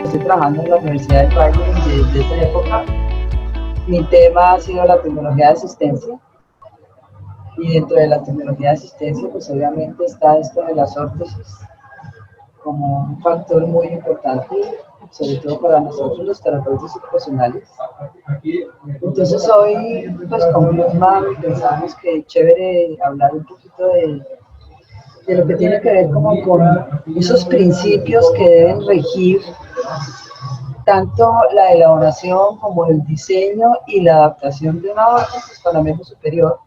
estoy trabajando en la Universidad del Valle desde esa época. Mi tema ha sido la tecnología de asistencia, y dentro de la tecnología de asistencia, pues obviamente está esto de las órtesis como un factor muy importante, sobre todo para nosotros los terapeutas ocupacionales. Entonces hoy, pues con Luzma pensamos que es chévere hablar un poquito de lo que tiene que ver como con esos principios que deben regir tanto la elaboración como el diseño y la adaptación de una órtesis para miembro superior,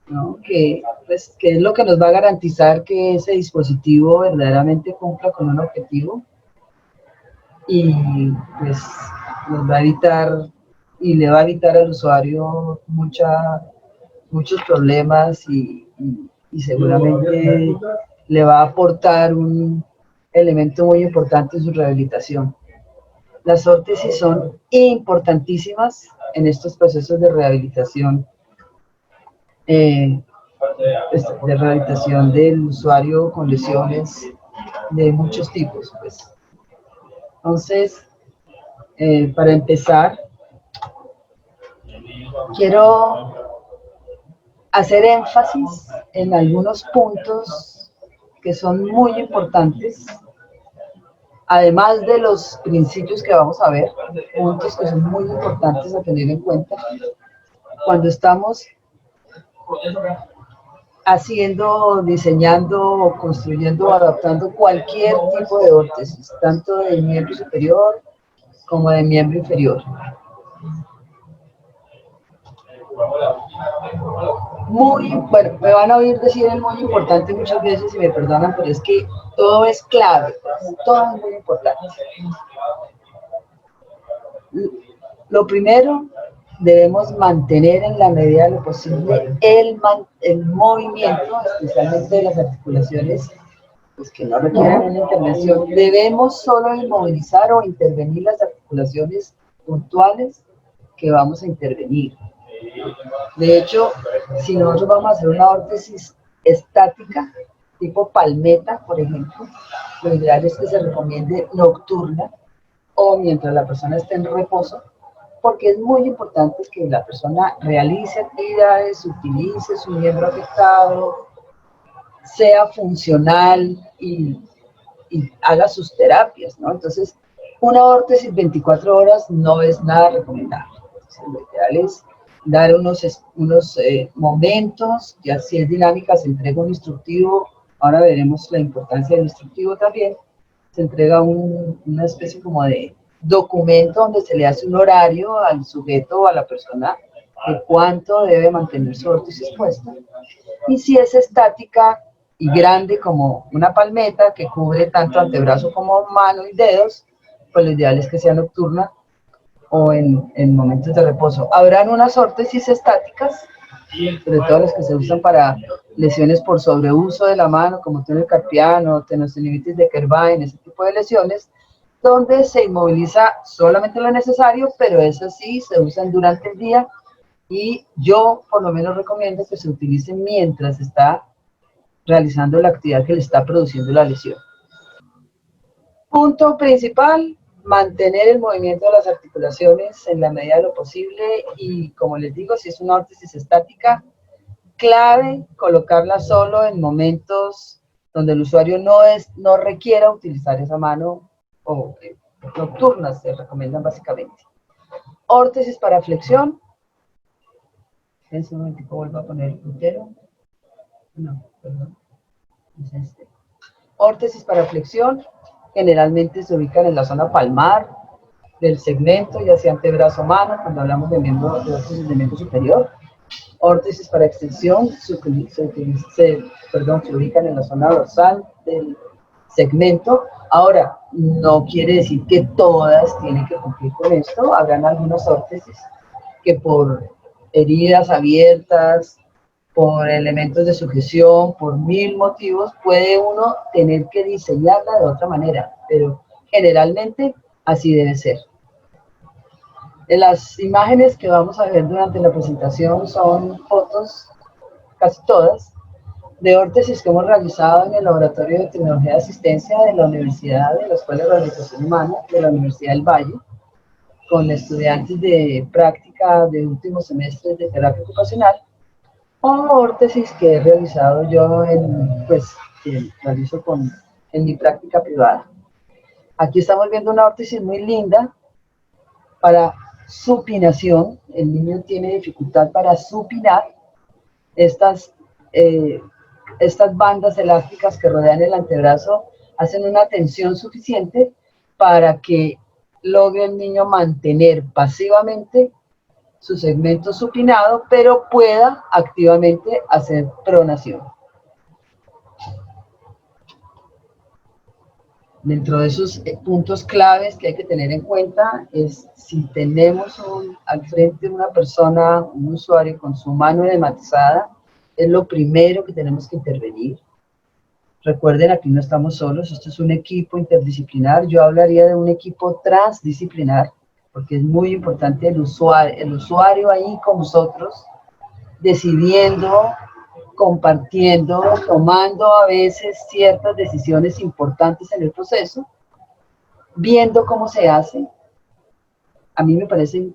¿no? Pues, que es lo que nos va a garantizar que ese dispositivo verdaderamente cumpla con un objetivo y pues nos va a evitar y le va a evitar al usuario muchos problemas y seguramente le va a aportar un elemento muy importante en su rehabilitación. Las órtesis son importantísimas en estos procesos de rehabilitación, de rehabilitación del usuario con lesiones de muchos tipos. Pues. Entonces, para empezar, quiero hacer énfasis en algunos puntos que son muy importantes, además de los principios que vamos a ver, puntos que son muy importantes a tener en cuenta cuando estamos haciendo, diseñando, construyendo o adaptando cualquier tipo de órtesis, tanto de miembro superior como de miembro inferior. Bueno, me van a oír decir es muy importante muchas veces y me perdonan, pero es que todo es clave, todo es muy importante. Lo primero, debemos mantener en la medida de lo posible el movimiento, especialmente de las articulaciones pues, que no requieren una intervención. Debemos solo inmovilizar o intervenir las articulaciones puntuales que vamos a intervenir. De hecho, si nosotros vamos a hacer una órtesis estática, tipo palmeta, por ejemplo, lo ideal es que se recomiende nocturna o mientras la persona esté en reposo, porque es muy importante que la persona realice actividades, utilice su miembro afectado, sea funcional y haga sus terapias, ¿no? Entonces, una órtesis 24 horas no es nada recomendable. Entonces, lo ideal es dar unos momentos, ya si es dinámica se entrega un instructivo, ahora veremos la importancia del instructivo también, se entrega una especie como de documento donde se le hace un horario al sujeto o a la persona de cuánto debe mantener su órtesis puesta. Y si es estática y grande como una palmeta que cubre tanto antebrazo como mano y dedos, pues lo ideal es que sea nocturna o en momentos de reposo. Habrán unas órtesis estáticas, sobre todo las que se usan para lesiones por sobreuso de la mano, como túnel carpiano, tendinositis de Kerbein, ese tipo de lesiones, donde se inmoviliza solamente lo necesario, pero esas sí se usan durante el día y yo por lo menos recomiendo que se utilicen mientras está realizando la actividad que le está produciendo la lesión. Punto principal, mantener el movimiento de las articulaciones en la medida de lo posible y, como les digo, si es una órtesis estática, clave colocarla solo en momentos donde el usuario no requiera utilizar esa mano o nocturnas se recomiendan básicamente. Órtesis para flexión. En un momentico vuelvo a poner el puntero. No, perdón. Es este. Órtesis para flexión. Generalmente se ubican en la zona palmar del segmento, ya sea antebrazo o mano, cuando hablamos de órtesis de miembro superior. Órtesis para extensión se ubican en la zona dorsal del segmento. Ahora, no quiere decir que todas tienen que cumplir con esto. Habrán algunas órtesis que por heridas abiertas, por elementos de sujeción, por 1000 motivos, puede uno tener que diseñarla de otra manera, pero generalmente así debe ser. Las imágenes que vamos a ver durante la presentación son fotos, casi todas, de órtesis que hemos realizado en el Laboratorio de Tecnología de Asistencia de la Universidad de la Escuela de Rehabilitación Humana de la Universidad del Valle, con estudiantes de práctica de últimos semestres de terapia ocupacional, o órtesis que he realizado yo que realizo en mi práctica privada. Aquí estamos viendo una órtesis muy linda para supinación. El niño tiene dificultad para supinar. Estas, estas bandas elásticas que rodean el antebrazo hacen una tensión suficiente para que logre el niño mantener pasivamente su segmento supinado, pero pueda activamente hacer pronación. Dentro de esos puntos claves que hay que tener en cuenta es si tenemos al frente una persona, un usuario con su mano edematizada, es lo primero que tenemos que intervenir. Recuerden, aquí no estamos solos, esto es un equipo interdisciplinar. Yo hablaría de un equipo transdisciplinar, porque es muy importante el usuario ahí con nosotros, decidiendo, compartiendo, tomando a veces ciertas decisiones importantes en el proceso, viendo cómo se hace. A mí me parece,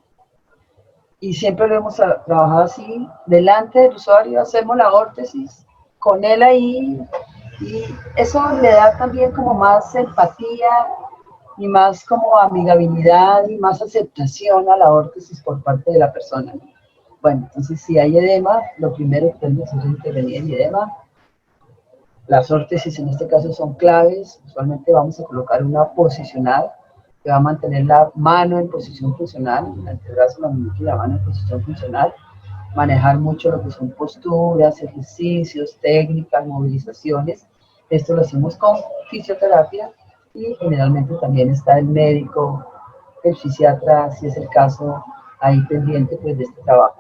y siempre lo hemos trabajado así, delante del usuario hacemos la órtesis, con él ahí, y eso le da también como más empatía y más como amigabilidad y más aceptación a la órtesis por parte de la persona. Bueno, entonces si hay edema, lo primero que tenemos que hacer es intervenir en edema. Las órtesis en este caso son claves. Usualmente vamos a colocar una posicional que va a mantener la mano en posición funcional, el antebrazo, la muñeca y la mano en posición funcional. Manejar mucho lo que son posturas, ejercicios, técnicas, movilizaciones. Esto lo hacemos con fisioterapia y generalmente también está el médico, el fisiatra, si es el caso, ahí pendiente pues, de este trabajo.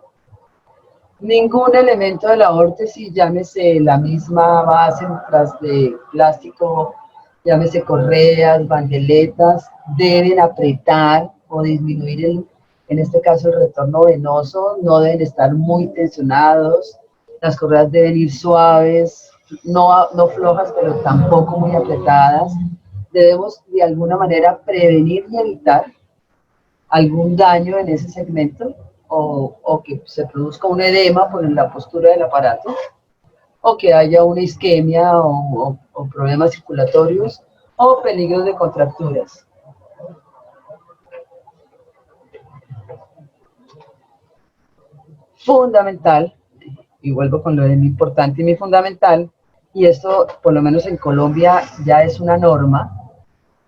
Ningún elemento de la órtesis, llámese la misma base tras de plástico, llámese correas, bandeletas, deben apretar o disminuir en este caso el retorno venoso, no deben estar muy tensionados, las correas deben ir suaves, no flojas, pero tampoco muy apretadas. Debemos de alguna manera prevenir y evitar algún daño en ese segmento o que se produzca un edema por la postura del aparato o que haya una isquemia o problemas circulatorios o peligros de contracturas. Fundamental, y vuelvo con lo de mi importante y mi fundamental, y esto por lo menos en Colombia ya es una norma,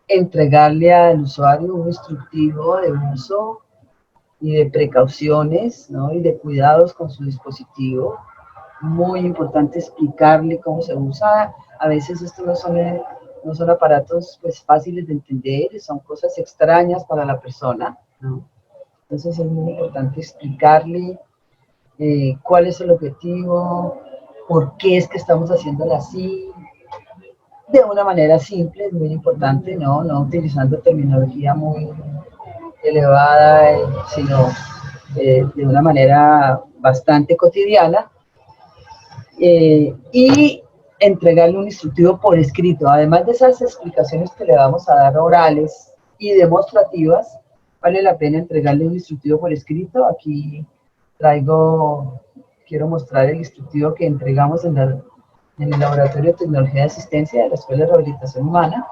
entregarle al usuario un instructivo de uso y de precauciones, ¿no? Y de cuidados con su dispositivo. Muy importante explicarle cómo se usa. A veces estos no son aparatos pues, fáciles de entender, son cosas extrañas para la persona, ¿no? Entonces es muy importante explicarle cuál es el objetivo, por qué es que estamos haciéndolo así, de una manera simple, es muy importante, no utilizando terminología muy elevada, sino de una manera bastante cotidiana, y entregarle un instructivo por escrito. Además de esas explicaciones que le vamos a dar orales y demostrativas, vale la pena entregarle un instructivo por escrito. Aquí quiero mostrar el instructivo que entregamos en el Laboratorio de Tecnología de Asistencia de la Escuela de Rehabilitación Humana,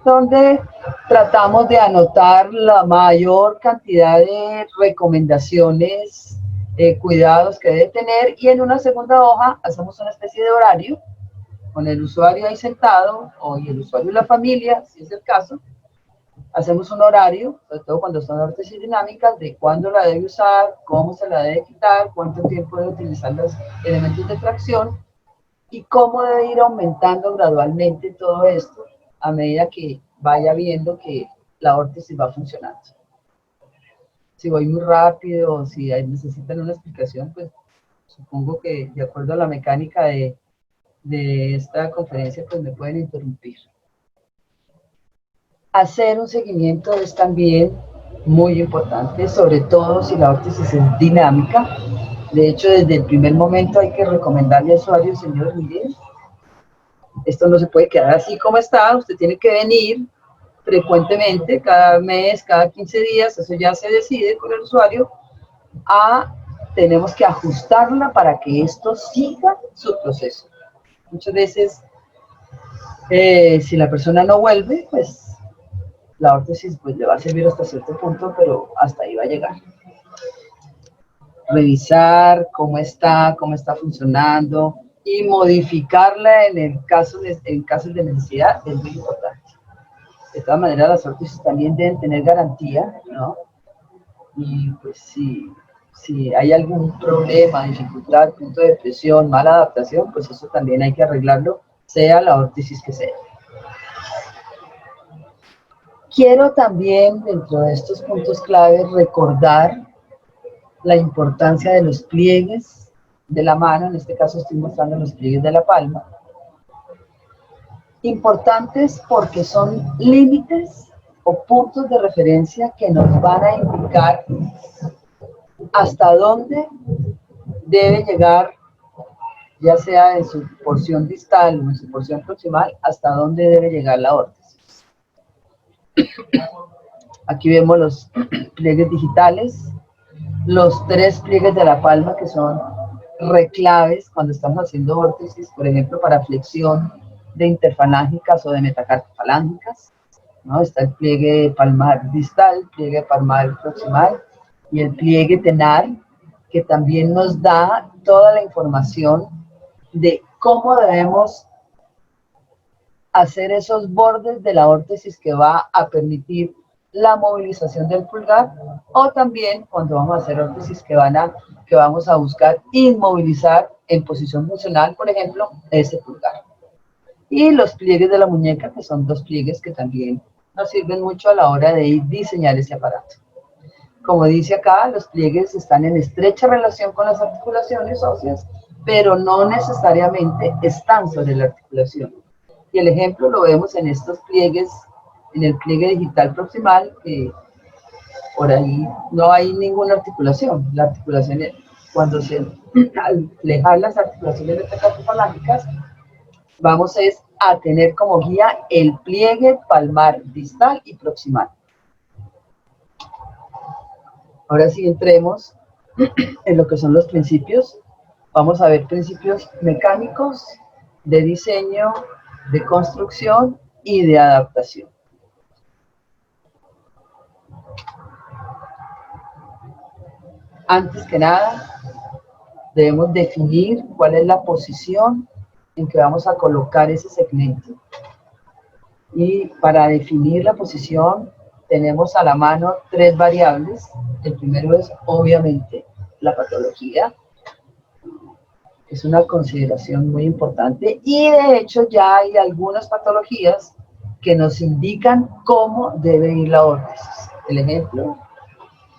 donde tratamos de anotar la mayor cantidad de recomendaciones, cuidados que debe tener, y en una segunda hoja hacemos una especie de horario con el usuario ahí sentado, y el usuario y la familia, si es el caso. Hacemos un horario, sobre todo cuando son órtesis dinámicas, de cuándo la debe usar, cómo se la debe quitar, cuánto tiempo debe utilizar los elementos de tracción y cómo debe ir aumentando gradualmente todo esto a medida que vaya viendo que la órtesis va funcionando. Si voy muy rápido o si necesitan una explicación, pues supongo que de acuerdo a la mecánica de esta conferencia, pues me pueden interrumpir. Hacer un seguimiento es también muy importante, sobre todo si la órtesis es dinámica. De hecho, desde el primer momento hay que recomendarle al usuario, señor, mire, esto no se puede quedar así como está, usted tiene que venir frecuentemente, cada mes, cada 15 días, eso ya se decide con el usuario, tenemos que ajustarla para que esto siga su proceso. Muchas veces, si la persona no vuelve, pues la órtesis pues, le va a servir hasta cierto punto, pero hasta ahí va a llegar. Revisar cómo está funcionando y modificarla en casos de necesidad es muy importante. De todas maneras, las órtesis también deben tener garantía, ¿no? Y pues si hay algún problema, dificultad, punto de presión, mala adaptación, pues eso también hay que arreglarlo, sea la órtesis que sea. Quiero también, dentro de estos puntos clave, recordar la importancia de los pliegues de la mano, en este caso estoy mostrando los pliegues de la palma. Importantes porque son límites o puntos de referencia que nos van a indicar hasta dónde debe llegar, ya sea en su porción distal o en su porción proximal, hasta dónde debe llegar la órtesis. Aquí vemos los pliegues digitales, los 3 pliegues de la palma que son reclaves cuando estamos haciendo órtesis, por ejemplo, para flexión de interfalángicas o de metacarpofalángicas, ¿no? Está el pliegue palmar distal, pliegue palmar proximal y el pliegue tenar, que también nos da toda la información de cómo debemos hacer esos bordes de la órtesis que va a permitir la movilización del pulgar, o también cuando vamos a hacer órtesis que vamos a buscar inmovilizar en posición funcional, por ejemplo, ese pulgar. Y los pliegues de la muñeca, que son 2 pliegues que también nos sirven mucho a la hora de diseñar ese aparato. Como dice acá, los pliegues están en estrecha relación con las articulaciones óseas, pero no necesariamente están sobre la articulación. Y el ejemplo lo vemos en estos pliegues, en el pliegue digital proximal, que por ahí no hay ninguna articulación. La articulación, cuando al plegar las articulaciones metacarpofalángicas, vamos a tener como guía el pliegue palmar distal y proximal. Ahora sí entremos en lo que son los principios. Vamos a ver principios mecánicos, de diseño, de construcción y de adaptación. Antes que nada, debemos definir cuál es la posición en que vamos a colocar ese segmento. Y para definir la posición, tenemos a la mano 3 variables. El primero es, obviamente, la patología. Es una consideración muy importante y de hecho ya hay algunas patologías que nos indican cómo debe ir la órtesis. El ejemplo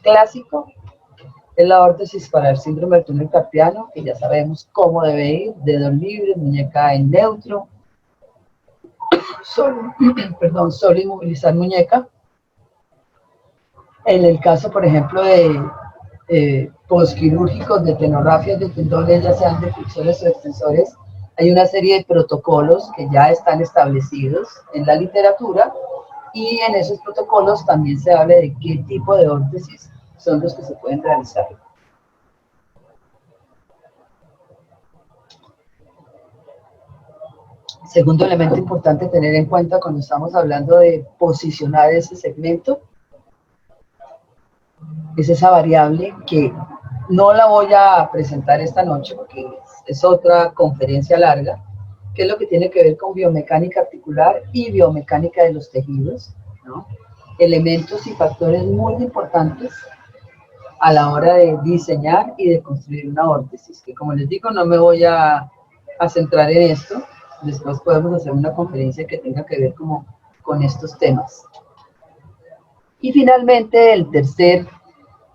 clásico es la órtesis para el síndrome del túnel carpiano, que ya sabemos cómo debe ir: dedos libres, muñeca en neutro, solo inmovilizar muñeca. En el caso, por ejemplo, de posquirúrgicos, de tenografias de tendones, ya sean de flexores o extensores, hay una serie de protocolos que ya están establecidos en la literatura, y en esos protocolos también se habla de qué tipo de órtesis son los que se pueden realizar. Segundo elemento importante tener en cuenta cuando estamos hablando de posicionar ese segmento es esa variable que no la voy a presentar esta noche porque es otra conferencia larga, que es lo que tiene que ver con biomecánica articular y biomecánica de los tejidos, ¿no? Elementos y factores muy importantes a la hora de diseñar y de construir una órtesis, que como les digo, no me voy a centrar en esto. Después podemos hacer una conferencia que tenga que ver como con estos temas. Y finalmente,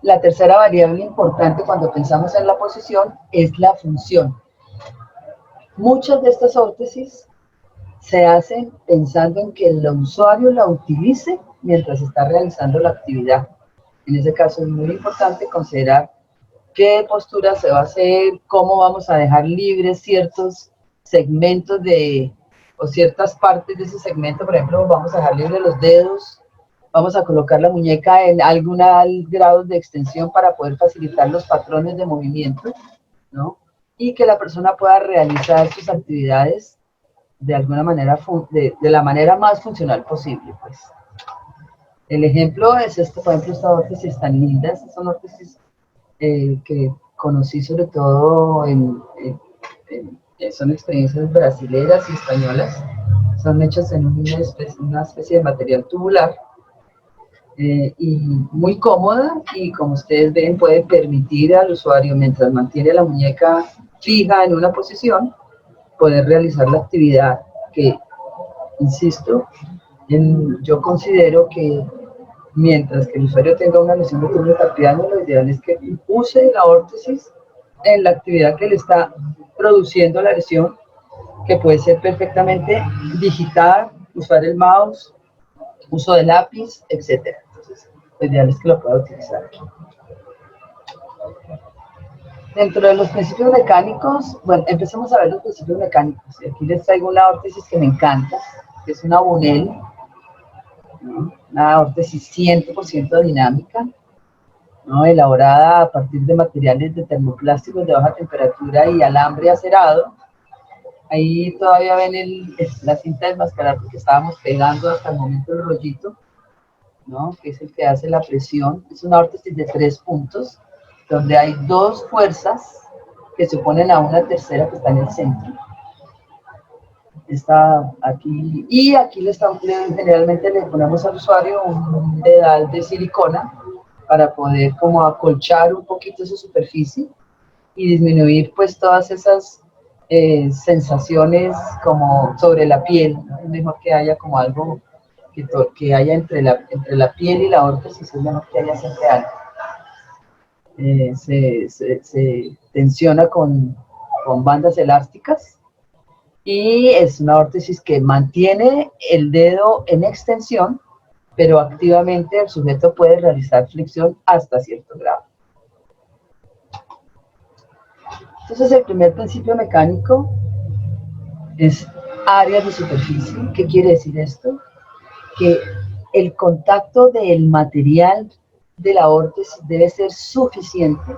la tercera variable importante cuando pensamos en la posición es la función. Muchas de estas órtesis se hacen pensando en que el usuario la utilice mientras está realizando la actividad. En ese caso es muy importante considerar qué postura se va a hacer, cómo vamos a dejar libres ciertos segmentos o ciertas partes de ese segmento. Por ejemplo, vamos a dejar libres los dedos, vamos a colocar la muñeca en algún grado de extensión para poder facilitar los patrones de movimiento, ¿no? Y que la persona pueda realizar sus actividades de alguna manera, de la manera más funcional posible, pues. El ejemplo es este, por ejemplo, estas órtesis tan lindas, son órtesis que conocí sobre todo son experiencias brasileras y españolas, son hechas en una especie de material tubular, y muy cómoda, y como ustedes ven puede permitir al usuario, mientras mantiene la muñeca fija en una posición, poder realizar la actividad que, insisto, yo considero que mientras que el usuario tenga una lesión de túnel carpiano, lo ideal es que use la órtesis en la actividad que le está produciendo la lesión, que puede ser perfectamente digitar, usar el mouse, uso de lápiz, etc. Entonces, lo ideal es que lo pueda utilizar aquí. Dentro de los principios mecánicos, bueno, empecemos a ver los principios mecánicos. Aquí les traigo una órtesis que me encanta, que es una Bunel, ¿no? Una órtesis 100% dinámica, ¿no? Elaborada a partir de materiales de termoplásticos de baja temperatura y alambre acerado. Ahí todavía ven la cinta de desmascarar porque estábamos pegando hasta el momento el rollito, ¿no? Que es el que hace la presión. Es una órtesis de 3 puntos, donde hay 2 fuerzas que se oponen a una tercera que está en el centro. Está aquí, y aquí generalmente le ponemos al usuario un dedal de silicona para poder como acolchar un poquito su superficie y disminuir pues todas esas sensaciones como sobre la piel, ¿no? Es mejor que haya como algo que haya entre la piel y la órtesis, es mejor que haya siempre algo. Se tensiona con bandas elásticas y es una órtesis que mantiene el dedo en extensión, pero activamente el sujeto puede realizar flexión hasta cierto grado. Entonces, el primer principio mecánico es áreas de superficie. ¿Qué quiere decir esto? Que el contacto del material de la órtesis debe ser suficiente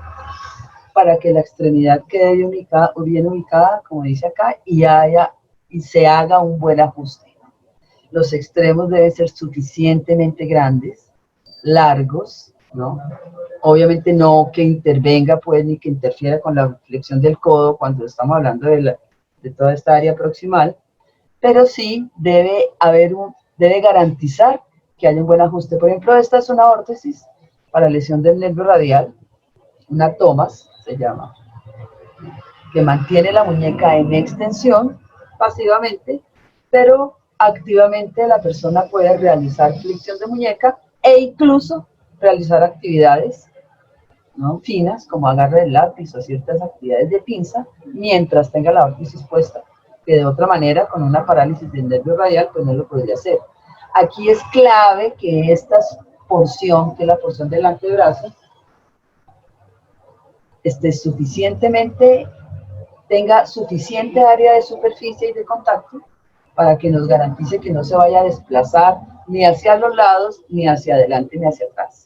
para que la extremidad quede bien ubicada, como dice acá, y se haga un buen ajuste. Los extremos deben ser suficientemente grandes, largos, ¿no? Obviamente no que intervenga, pues, ni que interfiera con la flexión del codo cuando estamos hablando de toda esta área proximal, pero sí debe garantizar que haya un buen ajuste. Por ejemplo, esta es una órtesis para lesión del nervio radial, una Thomas se llama, que mantiene la muñeca en extensión pasivamente, pero activamente la persona puede realizar flexión de muñeca e incluso realizar actividades, ¿no?, finas, como agarre del lápiz o ciertas actividades de pinza, mientras tenga la órtesis puesta, que de otra manera, con una parálisis del nervio radial, pues no lo podría hacer. Aquí es clave que esta porción, que es la porción del antebrazo, tenga suficiente área de superficie y de contacto para que nos garantice que no se vaya a desplazar ni hacia los lados, ni hacia adelante, ni hacia atrás.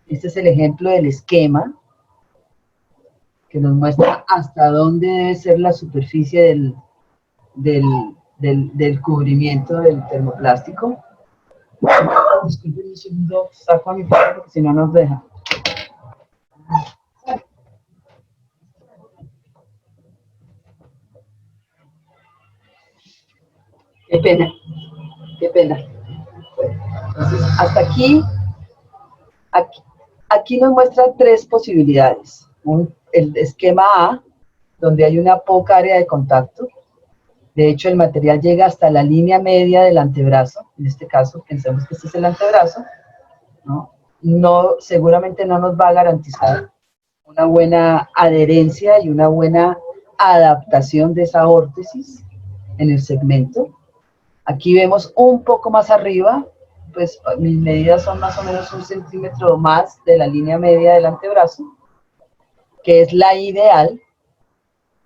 Este es el ejemplo del esquema que nos muestra hasta dónde debe ser la superficie del cubrimiento del termoplástico. Disculpen un segundo, saco a mi padre porque si no nos deja. Qué pena, qué pena. Entonces, hasta aquí nos muestran 3 posibilidades. El esquema A, donde hay una poca área de contacto. De hecho, el material llega hasta la línea media del antebrazo. En este caso, pensemos que este es el antebrazo, ¿no? Seguramente no nos va a garantizar una buena adherencia y una buena adaptación de esa órtesis en el segmento. Aquí vemos un poco más arriba, pues mis medidas son más o menos 1 centímetro más de la línea media del antebrazo. que es la ideal,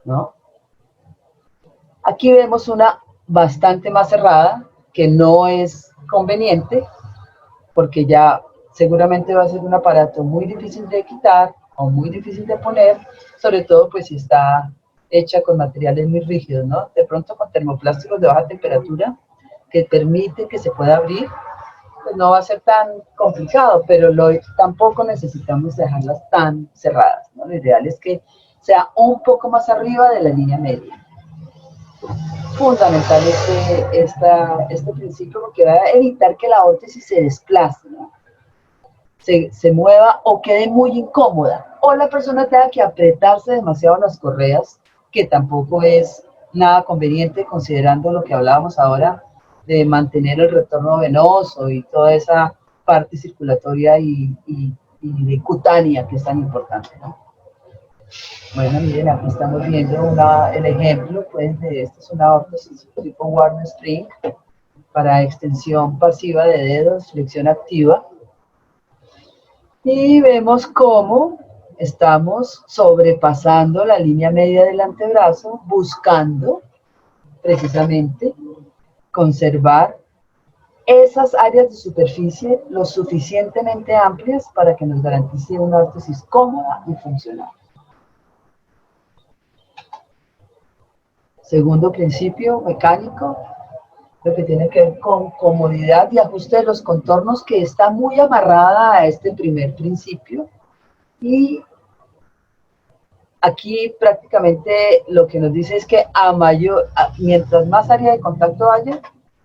¿no? Aquí vemos una bastante más cerrada, que no es conveniente, porque ya seguramente va a ser un aparato muy difícil de quitar o muy difícil de poner, sobre todo pues si está hecha con materiales muy rígidos, ¿no? De pronto con termoplásticos de baja temperatura que permite que se pueda abrir, pues no va a ser tan complicado, pero tampoco necesitamos dejarlas tan cerradas, ¿no? Lo ideal es que sea un poco más arriba de la línea media. Fundamental este principio porque va a evitar que la órtesis se desplace, ¿no? Se mueva o quede muy incómoda, o la persona tenga que apretarse demasiado en las correas, que tampoco es nada conveniente considerando lo que hablábamos ahora de mantener el retorno venoso y toda esa parte circulatoria y de cutánea que es tan importante, ¿no? Bueno, miren, aquí estamos viendo el ejemplo, pues, de esta es una órtesis tipo Warner Spring para extensión pasiva de dedos, flexión activa. Y vemos cómo estamos sobrepasando la línea media del antebrazo, buscando precisamente conservar esas áreas de superficie lo suficientemente amplias para que nos garantice una órtesis cómoda y funcional. Segundo principio mecánico, lo que tiene que ver con comodidad y ajuste de los contornos, que está muy amarrada a este primer principio. Y aquí prácticamente lo que nos dice es que mientras más área de contacto haya,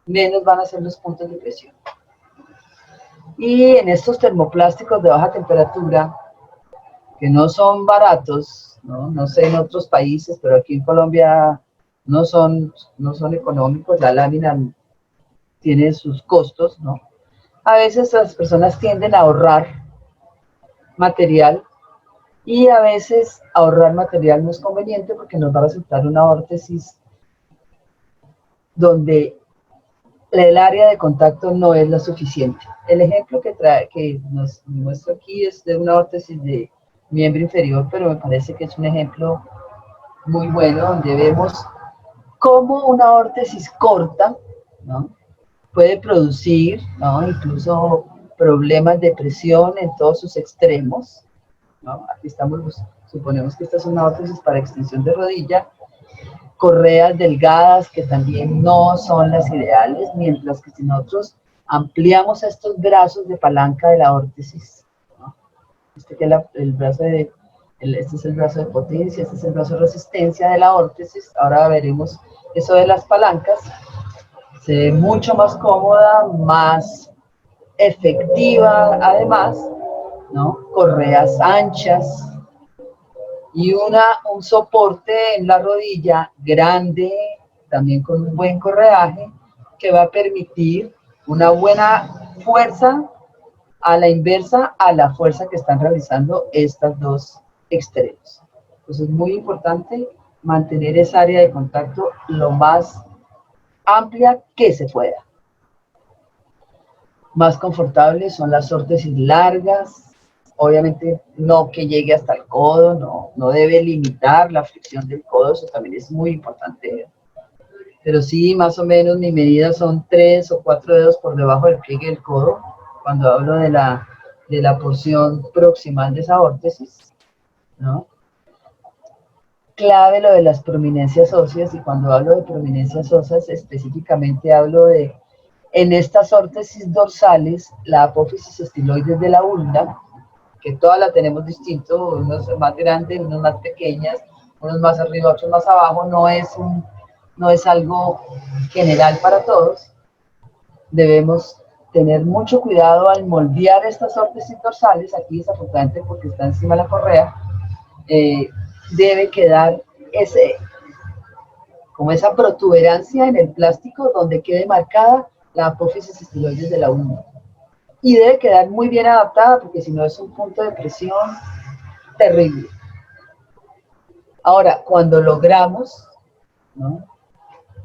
menos van a ser los puntos de presión. Y en estos termoplásticos de baja temperatura, que no son baratos, no sé en otros países, pero aquí en Colombia no son económicos, la lámina tiene sus costos, ¿no? A veces las personas tienden a ahorrar material y a veces ahorrar material no es conveniente porque nos va a resultar una órtesis donde el área de contacto no es la suficiente. El ejemplo que nos muestra aquí es de una órtesis de miembro inferior, pero me parece que es un ejemplo muy bueno donde vemos cómo una órtesis corta, ¿no?, puede producir, ¿no?, incluso problemas de presión en todos sus extremos, ¿no? Aquí suponemos que esta es una órtesis para extensión de rodilla, correas delgadas que también no son las ideales, mientras que si nosotros ampliamos estos brazos de palanca de la órtesis, ¿no? Este es el brazo de potencia, este es el brazo de resistencia de la órtesis. Ahora veremos eso de las palancas. Se ve mucho más cómoda, más efectiva además, ¿no? Correas anchas y un soporte en la rodilla grande, también con un buen correaje, que va a permitir una buena fuerza a la inversa a la fuerza que están realizando estas dos extremos. Entonces es muy importante mantener esa área de contacto lo más amplia que se pueda. Más confortables son las órtesis largas, obviamente no que llegue hasta el codo, no debe limitar la flexión del codo, eso también es muy importante. Pero sí, más o menos mi medida son 3 o 4 dedos por debajo del pliegue del codo, cuando hablo de la porción proximal de esa órtesis, ¿no? Clave lo de las prominencias óseas, y cuando hablo de prominencias óseas específicamente hablo de, en estas órtesis dorsales, la apófisis estiloides de la ulna, que todas la tenemos distinto, unos más grandes, unos más pequeñas, unos más arriba, otros más abajo, no es algo general para todos. Debemos tener mucho cuidado al moldear estas órtesis dorsales, aquí desafortunadamente porque está encima de la correa, debe quedar como esa protuberancia en el plástico donde quede marcada la apófisis estiloides de la ulna. Y debe quedar muy bien adaptada porque si no es un punto de presión terrible. Ahora, cuando logramos, ¿no?,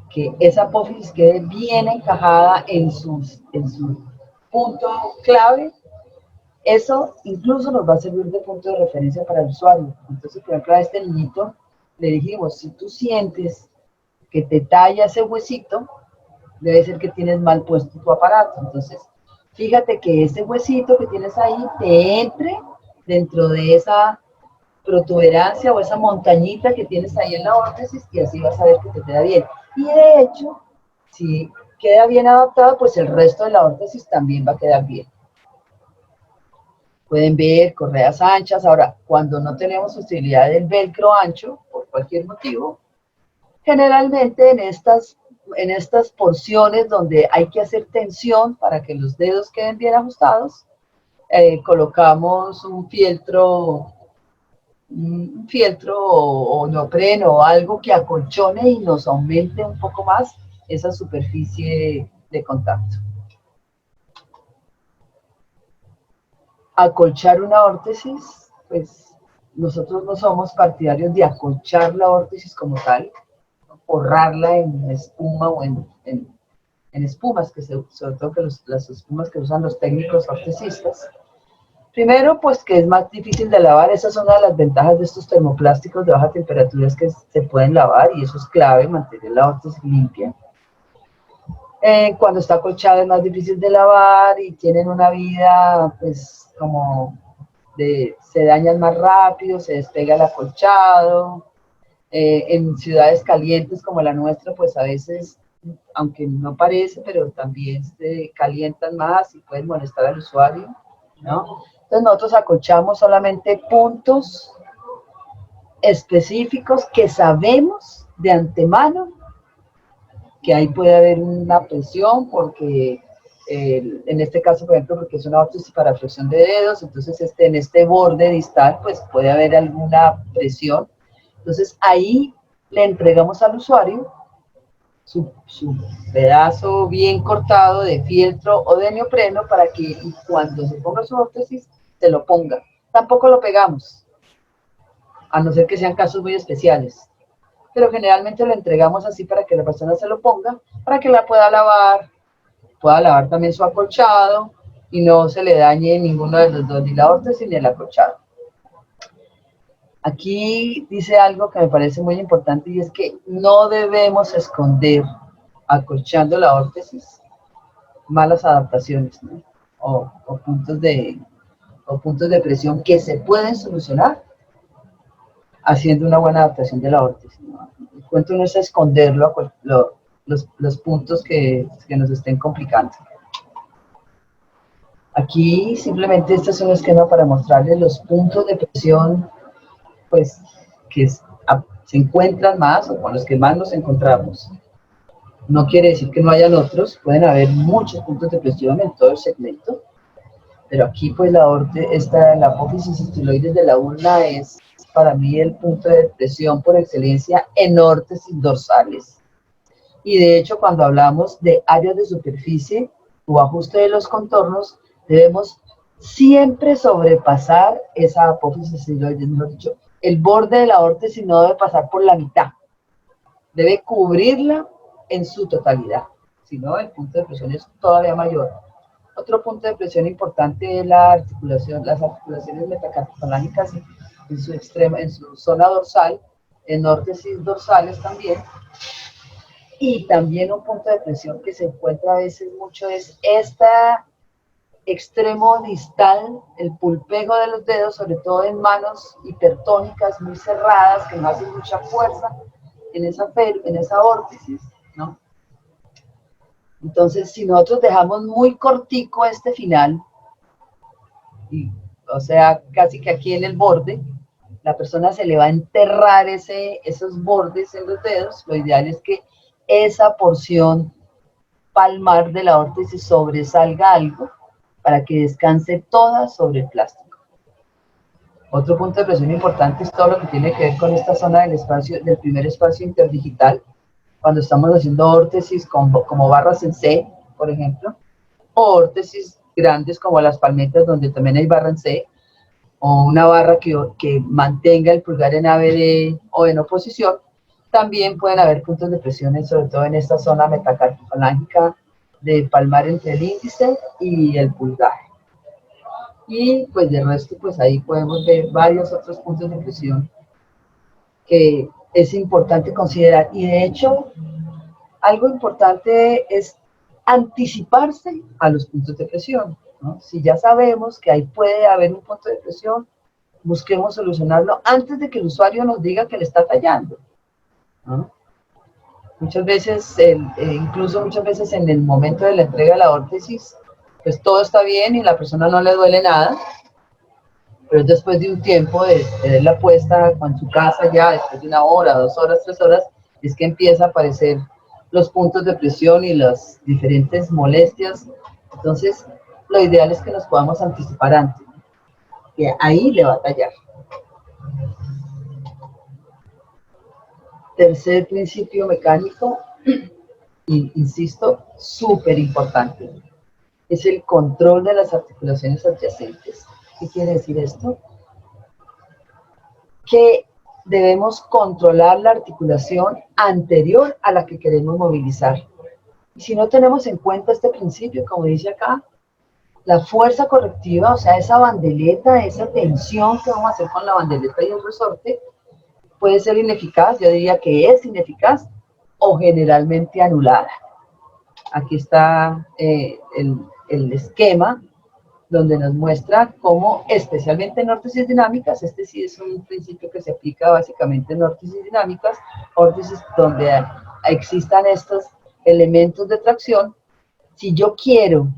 que esa apófisis quede bien encajada en su punto clave, Eso incluso nos va a servir de punto de referencia para el usuario. Entonces, por ejemplo, a este niñito le dijimos, si tú sientes que te talla ese huesito, debe ser que tienes mal puesto tu aparato. Entonces, fíjate que ese huesito que tienes ahí te entre dentro de esa protuberancia o esa montañita que tienes ahí en la órtesis y así vas a ver que te queda bien. Y de hecho, si queda bien adaptado, pues el resto de la órtesis también va a quedar bien. Pueden ver correas anchas. Ahora, cuando no tenemos posibilidad del velcro ancho, por cualquier motivo, generalmente en estas porciones donde hay que hacer tensión para que los dedos queden bien ajustados, colocamos un fieltro o neopreno o algo que acolchone y nos aumente un poco más esa superficie de contacto. Acolchar una órtesis, pues nosotros no somos partidarios de acolchar la órtesis como tal, forrarla en espuma o en espumas, sobre todo que las espumas que usan los técnicos ortesistas. Primero, pues que es más difícil de lavar. Esa es una de las ventajas de estos termoplásticos de baja temperatura, es que se pueden lavar y eso es clave, mantener la órtesis limpia. Cuando está acolchada es más difícil de lavar y tienen una vida, pues, se dañan más rápido, se despega el acolchado. En ciudades calientes como la nuestra, pues a veces, aunque no parece, pero también se calientan más y pueden molestar al usuario, ¿no? Entonces nosotros acolchamos solamente puntos específicos que sabemos de antemano que ahí puede haber una presión porque en este caso, por ejemplo, porque es una órtesis para flexión de dedos, entonces en este borde distal pues puede haber alguna presión. Entonces ahí le entregamos al usuario su pedazo bien cortado de fieltro o de neopreno para que cuando se ponga su órtesis se lo ponga. Tampoco lo pegamos, a no ser que sean casos muy especiales. Pero generalmente lo entregamos así para que la persona se lo ponga, para que la pueda lavar también su acolchado y no se le dañe ninguno de los dos, ni la órtesis ni el acolchado. Aquí dice algo que me parece muy importante y es que no debemos esconder, acolchando la órtesis, malas adaptaciones, ¿no? o puntos de presión que se pueden solucionar haciendo una buena adaptación de la órtesis, ¿no? El cuento no es esconderlo, los puntos que nos estén complicando. Aquí simplemente este es un esquema para mostrarles los puntos de presión pues, que se encuentran más o con los que más nos encontramos. No quiere decir que no hayan otros, pueden haber muchos puntos de presión en todo el segmento, pero aquí pues la apófisis estiloides de la ulna es para mí el punto de presión por excelencia en órtesis dorsales. Y de hecho cuando hablamos de áreas de superficie o ajuste de los contornos, debemos siempre sobrepasar esa apófisis estiloides, mejor dicho, el borde de la órtesis no debe pasar por la mitad, debe cubrirla en su totalidad, si no el punto de presión es todavía mayor. Otro punto de presión importante es las articulaciones metacarpofalángicas en su zona dorsal, en órtesis dorsales también. Y también un punto de presión que se encuentra a veces mucho es extremo distal, el pulpego de los dedos, sobre todo en manos hipertónicas muy cerradas, que no hacen mucha fuerza en esa órtesis, ¿no? Entonces, si nosotros dejamos muy cortico este final, o sea, casi que aquí en el borde, la persona se le va a enterrar esos bordes en los dedos. Lo ideal es que esa porción palmar de la órtesis sobresalga algo para que descanse toda sobre el plástico. Otro punto de presión importante es todo lo que tiene que ver con esta zona del primer espacio interdigital, cuando estamos haciendo órtesis como barras en C, por ejemplo, o órtesis grandes como las palmetas donde también hay barra en C, o una barra que mantenga el pulgar en ABD o en oposición. También pueden haber puntos de presión, sobre todo en esta zona metacarpofalángica de palmar entre el índice y el pulgar. Y pues de resto, pues ahí podemos ver varios otros puntos de presión que es importante considerar. Y de hecho, algo importante es anticiparse a los puntos de presión, ¿no? Si ya sabemos que ahí puede haber un punto de presión, busquemos solucionarlo antes de que el usuario nos diga que le está fallando, ¿no? Muchas veces, incluso muchas veces en el momento de la entrega de la órtesis, pues todo está bien y la persona no le duele nada, pero después de un tiempo de tenerla puesta en su casa ya, después de 1 hora, 2 horas, 3 horas, es que empieza a aparecer los puntos de presión y las diferentes molestias. Entonces, lo ideal es que nos podamos anticipar antes, que ahí le va a tallar. Tercer principio mecánico, y insisto, súper importante, es el control de las articulaciones adyacentes. ¿Qué quiere decir esto? Que debemos controlar la articulación anterior a la que queremos movilizar. Y si no tenemos en cuenta este principio, como dice acá, la fuerza correctiva, o sea, esa bandeleta, esa tensión que vamos a hacer con la bandeleta y el resorte, puede ser ineficaz, yo diría que es ineficaz o generalmente anulada. Aquí está el esquema donde nos muestra cómo, especialmente en órtesis dinámicas, este sí es un principio que se aplica básicamente en órtesis dinámicas, órtesis donde existan estos elementos de tracción. Si yo quiero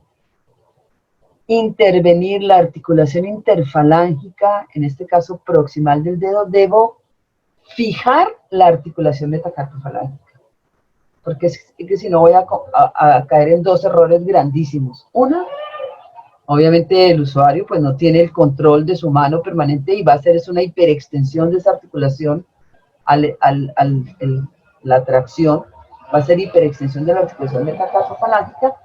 intervenir la articulación interfalángica, en este caso proximal del dedo, debo fijar la articulación metacarpofalángica, porque es que si no voy a caer en dos errores grandísimos. Una, obviamente el usuario pues no tiene el control de su mano permanente y va a hacer es una hiperextensión de esa articulación, la tracción va a ser hiperextensión de la articulación metacarpofalángica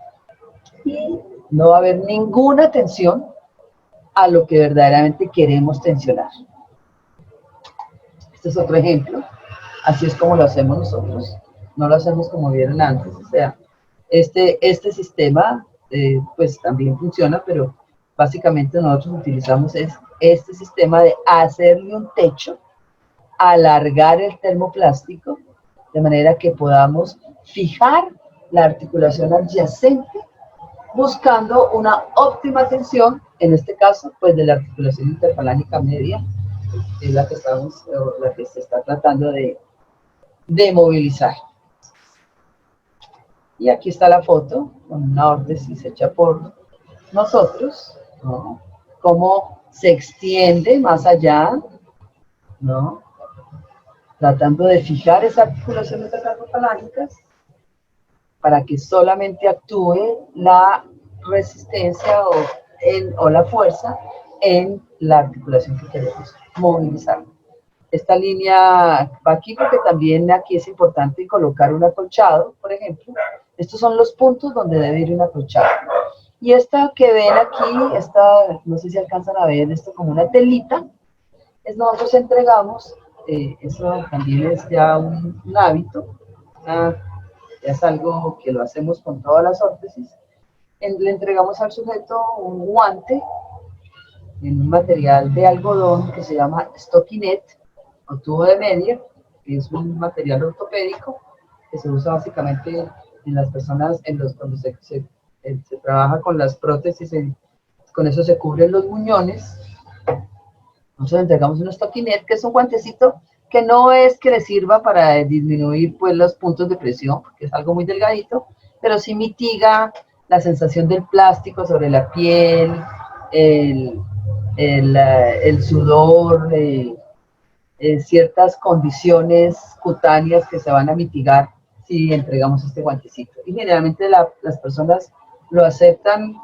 y no va a haber ninguna tensión a lo que verdaderamente queremos tensionar. Este es otro ejemplo, así es como lo hacemos nosotros, no lo hacemos como vieron antes, o sea, este sistema pues también funciona, pero básicamente nosotros utilizamos este sistema de hacerle un techo, alargar el termoplástico, de manera que podamos fijar la articulación adyacente buscando una óptima tensión, en este caso, pues de la articulación interfalángica media, que es la que la que se está tratando de movilizar. Y aquí está la foto, con una órtesis hecha por nosotros, ¿no? Cómo se extiende más allá, ¿no? Tratando de fijar esa articulación metacarpofalángica para que solamente actúe la resistencia o la fuerza en la articulación que queremos movilizar. Esta línea va aquí porque también aquí es importante colocar un acolchado, por ejemplo. Estos son los puntos donde debe ir un acolchado. Y esta que ven aquí, no sé si alcanzan a ver esto como una telita, nosotros entregamos, eso también es ya un hábito, ya es algo que lo hacemos con todas las órtesis, le entregamos al sujeto un guante en un material de algodón que se llama stockinette o tubo de media, que es un material ortopédico que se usa básicamente en las personas, cuando se trabaja con las prótesis, con eso se cubren los muñones. Nosotros entregamos un stockinette, que es un guantecito que no es que le sirva para disminuir pues los puntos de presión, porque es algo muy delgadito, pero sí mitiga la sensación del plástico sobre la piel, el sudor, ciertas condiciones cutáneas que se van a mitigar si entregamos este guantecito. Y generalmente las personas lo aceptan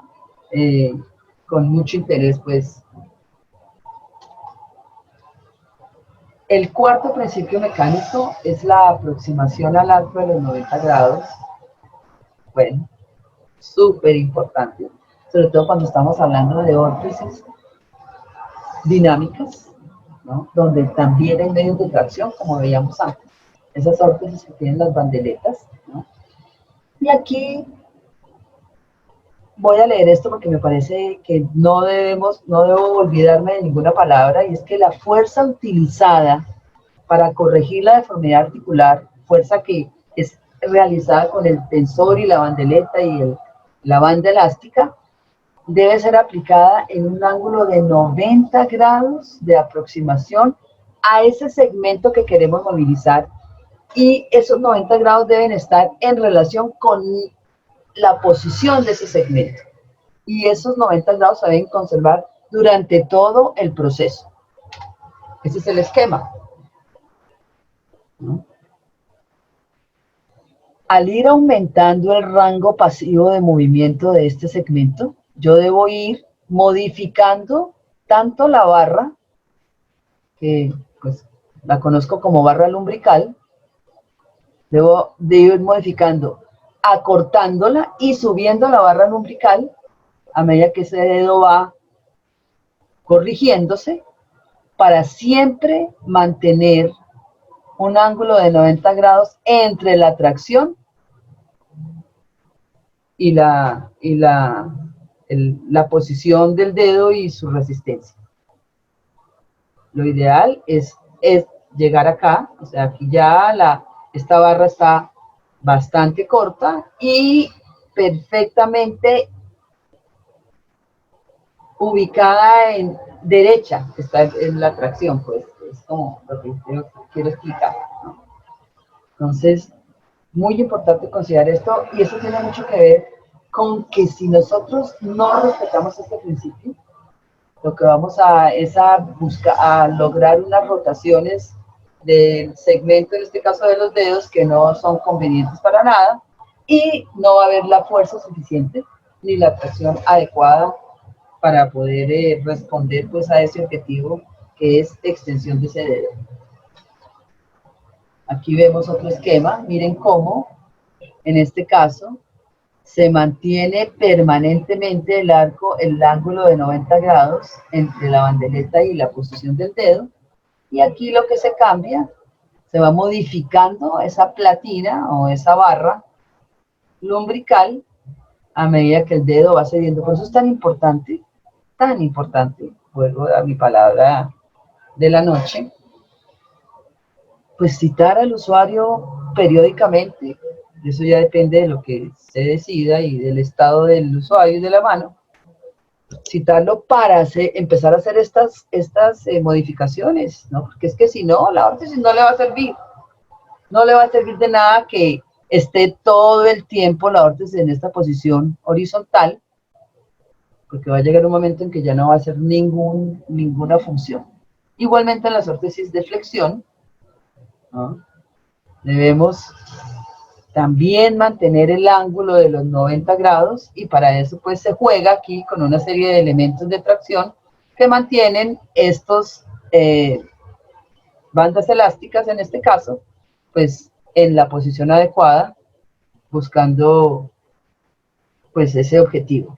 con mucho interés, pues. El cuarto principio mecánico es la aproximación al arco de los 90 grados. Bueno, súper importante, sobre todo cuando estamos hablando de órtesis dinámicas, ¿no? Donde también hay medios de tracción, como veíamos antes. Esas órtesis que tienen las bandeletas, ¿no? Y aquí voy a leer esto porque me parece que no debo olvidarme de ninguna palabra, y es que la fuerza utilizada para corregir la deformidad articular, fuerza que es realizada con el tensor y la bandeleta y la banda elástica, debe ser aplicada en un ángulo de 90 grados de aproximación a ese segmento que queremos movilizar, y esos 90 grados deben estar en relación con la posición de ese segmento, y esos 90 grados se deben conservar durante todo el proceso. Ese es el esquema, ¿no? Al ir aumentando el rango pasivo de movimiento de este segmento, yo debo ir modificando tanto la barra, que pues la conozco como barra lumbrical, debo de ir modificando, acortándola y subiendo la barra lumbrical a medida que ese dedo va corrigiéndose, para siempre mantener un ángulo de 90 grados entre la tracción y la posición del dedo y su resistencia. Lo ideal es llegar acá, o sea, aquí ya esta barra está bastante corta y perfectamente ubicada en derecha, está en la tracción, pues es como lo que quiero explicar, ¿no? Entonces, muy importante considerar esto, y eso tiene mucho que ver con que si nosotros no respetamos este principio, lo que vamos es a lograr unas rotaciones del segmento, en este caso de los dedos, que no son convenientes para nada, y no va a haber la fuerza suficiente ni la tracción adecuada para poder responder pues a ese objetivo, que es extensión de ese dedo. Aquí vemos otro esquema, miren cómo en este caso se mantiene permanentemente el ángulo de 90 grados entre la bandeleta y la posición del dedo, y aquí lo que se cambia, se va modificando esa platina o esa barra lumbrical a medida que el dedo va cediendo. Por eso es tan importante, vuelvo a mi palabra de la noche, pues citar al usuario periódicamente. Eso ya depende de lo que se decida y del estado del usuario y de la mano. Citarlo para empezar a hacer estas modificaciones, ¿no? Porque es que si no, la órtesis no le va a servir. No le va a servir de nada que esté todo el tiempo la órtesis en esta posición horizontal, porque va a llegar un momento en que ya no va a hacer ninguna función. Igualmente en las órtesis de flexión, ¿no? Debemos también mantener el ángulo de los 90 grados, y para eso pues se juega aquí con una serie de elementos de tracción que mantienen estos bandas elásticas, en este caso, pues en la posición adecuada, buscando pues ese objetivo.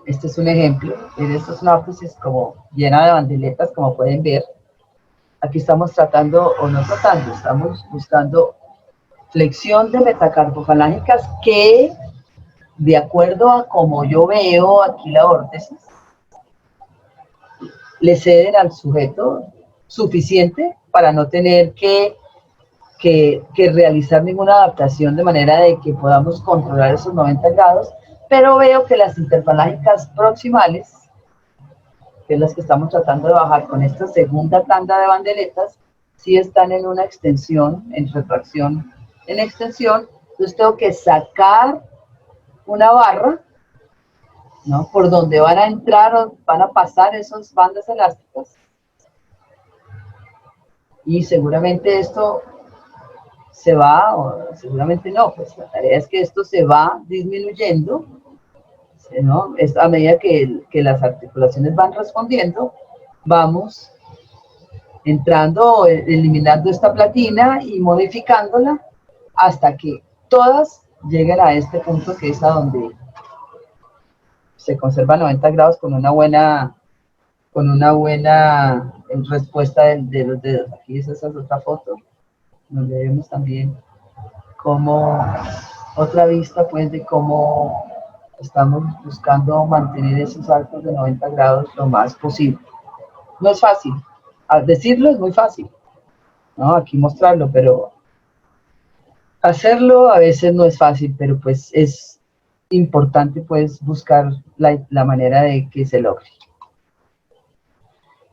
Este es un ejemplo, esto es una órtesis como llena de bandeletas, como pueden ver. Aquí estamos tratando, o no tratando, estamos buscando flexión de metacarpofalángicas que, de acuerdo a como yo veo aquí la órtesis, le ceden al sujeto suficiente para no tener que realizar ninguna adaptación, de manera de que podamos controlar esos 90 grados, pero veo que las interfalángicas proximales, que es las que estamos tratando de bajar con esta segunda tanda de bandeletas, sí están en una extensión, en retracción, en extensión. Entonces tengo que sacar una barra, ¿no?, por donde van a entrar o van a pasar esas bandas elásticas, y seguramente esto se va, o seguramente no, pues la tarea es que esto se va disminuyendo, ¿no? Es a medida que las articulaciones van respondiendo, vamos entrando, eliminando esta platina y modificándola hasta que todas lleguen a este punto, que es a donde se conserva 90 grados con una buena respuesta de los dedos. Aquí esa es otra foto, donde vemos también cómo otra vista pues de cómo estamos buscando mantener esos arcos de 90 grados lo más posible. No es fácil, al decirlo es muy fácil, ¿no? Aquí mostrarlo, pero hacerlo a veces no es fácil, pero pues es importante pues buscar la manera de que se logre.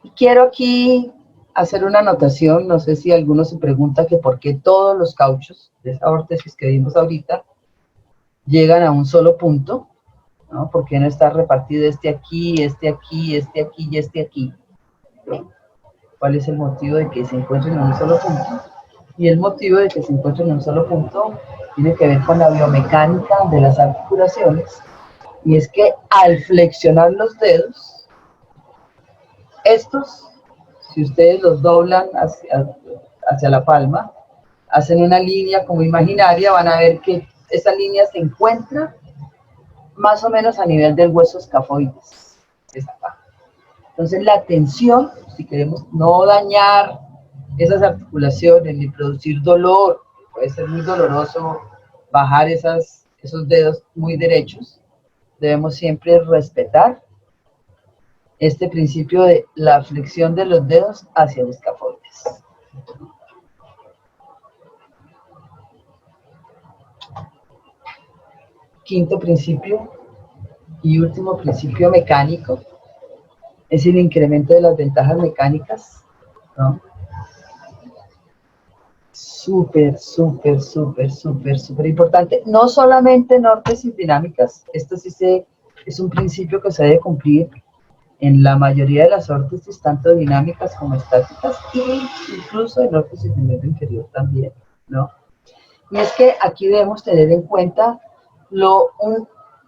Y quiero aquí hacer una anotación, no sé si alguno se pregunta que por qué todos los cauchos de esa órtesis que vimos ahorita llegan a un solo punto, ¿no? ¿Por qué no está repartido este aquí, este aquí, este aquí y este aquí? ¿Cuál es el motivo de que se encuentren en un solo punto? Y el motivo de que se encuentren en un solo punto tiene que ver con la biomecánica de las articulaciones, y es que al flexionar los dedos, estos, si ustedes los doblan hacia la palma, hacen una línea como imaginaria, van a ver que esa línea se encuentra más o menos a nivel del hueso escafoides. Entonces la tensión, si queremos no dañar esas articulaciones ni producir dolor, puede ser muy doloroso bajar esos dedos muy derechos, debemos siempre respetar este principio de la flexión de los dedos hacia el escafoides. Quinto principio y último principio mecánico es el incremento de las ventajas mecánicas, ¿no? Súper, súper, súper, súper, súper importante. No solamente en órtesis dinámicas, esto sí es un principio que se debe cumplir en la mayoría de las órtesis, tanto dinámicas como estáticas, e incluso en órtesis de miembro inferior también, ¿no? Y es que aquí debemos tener en cuenta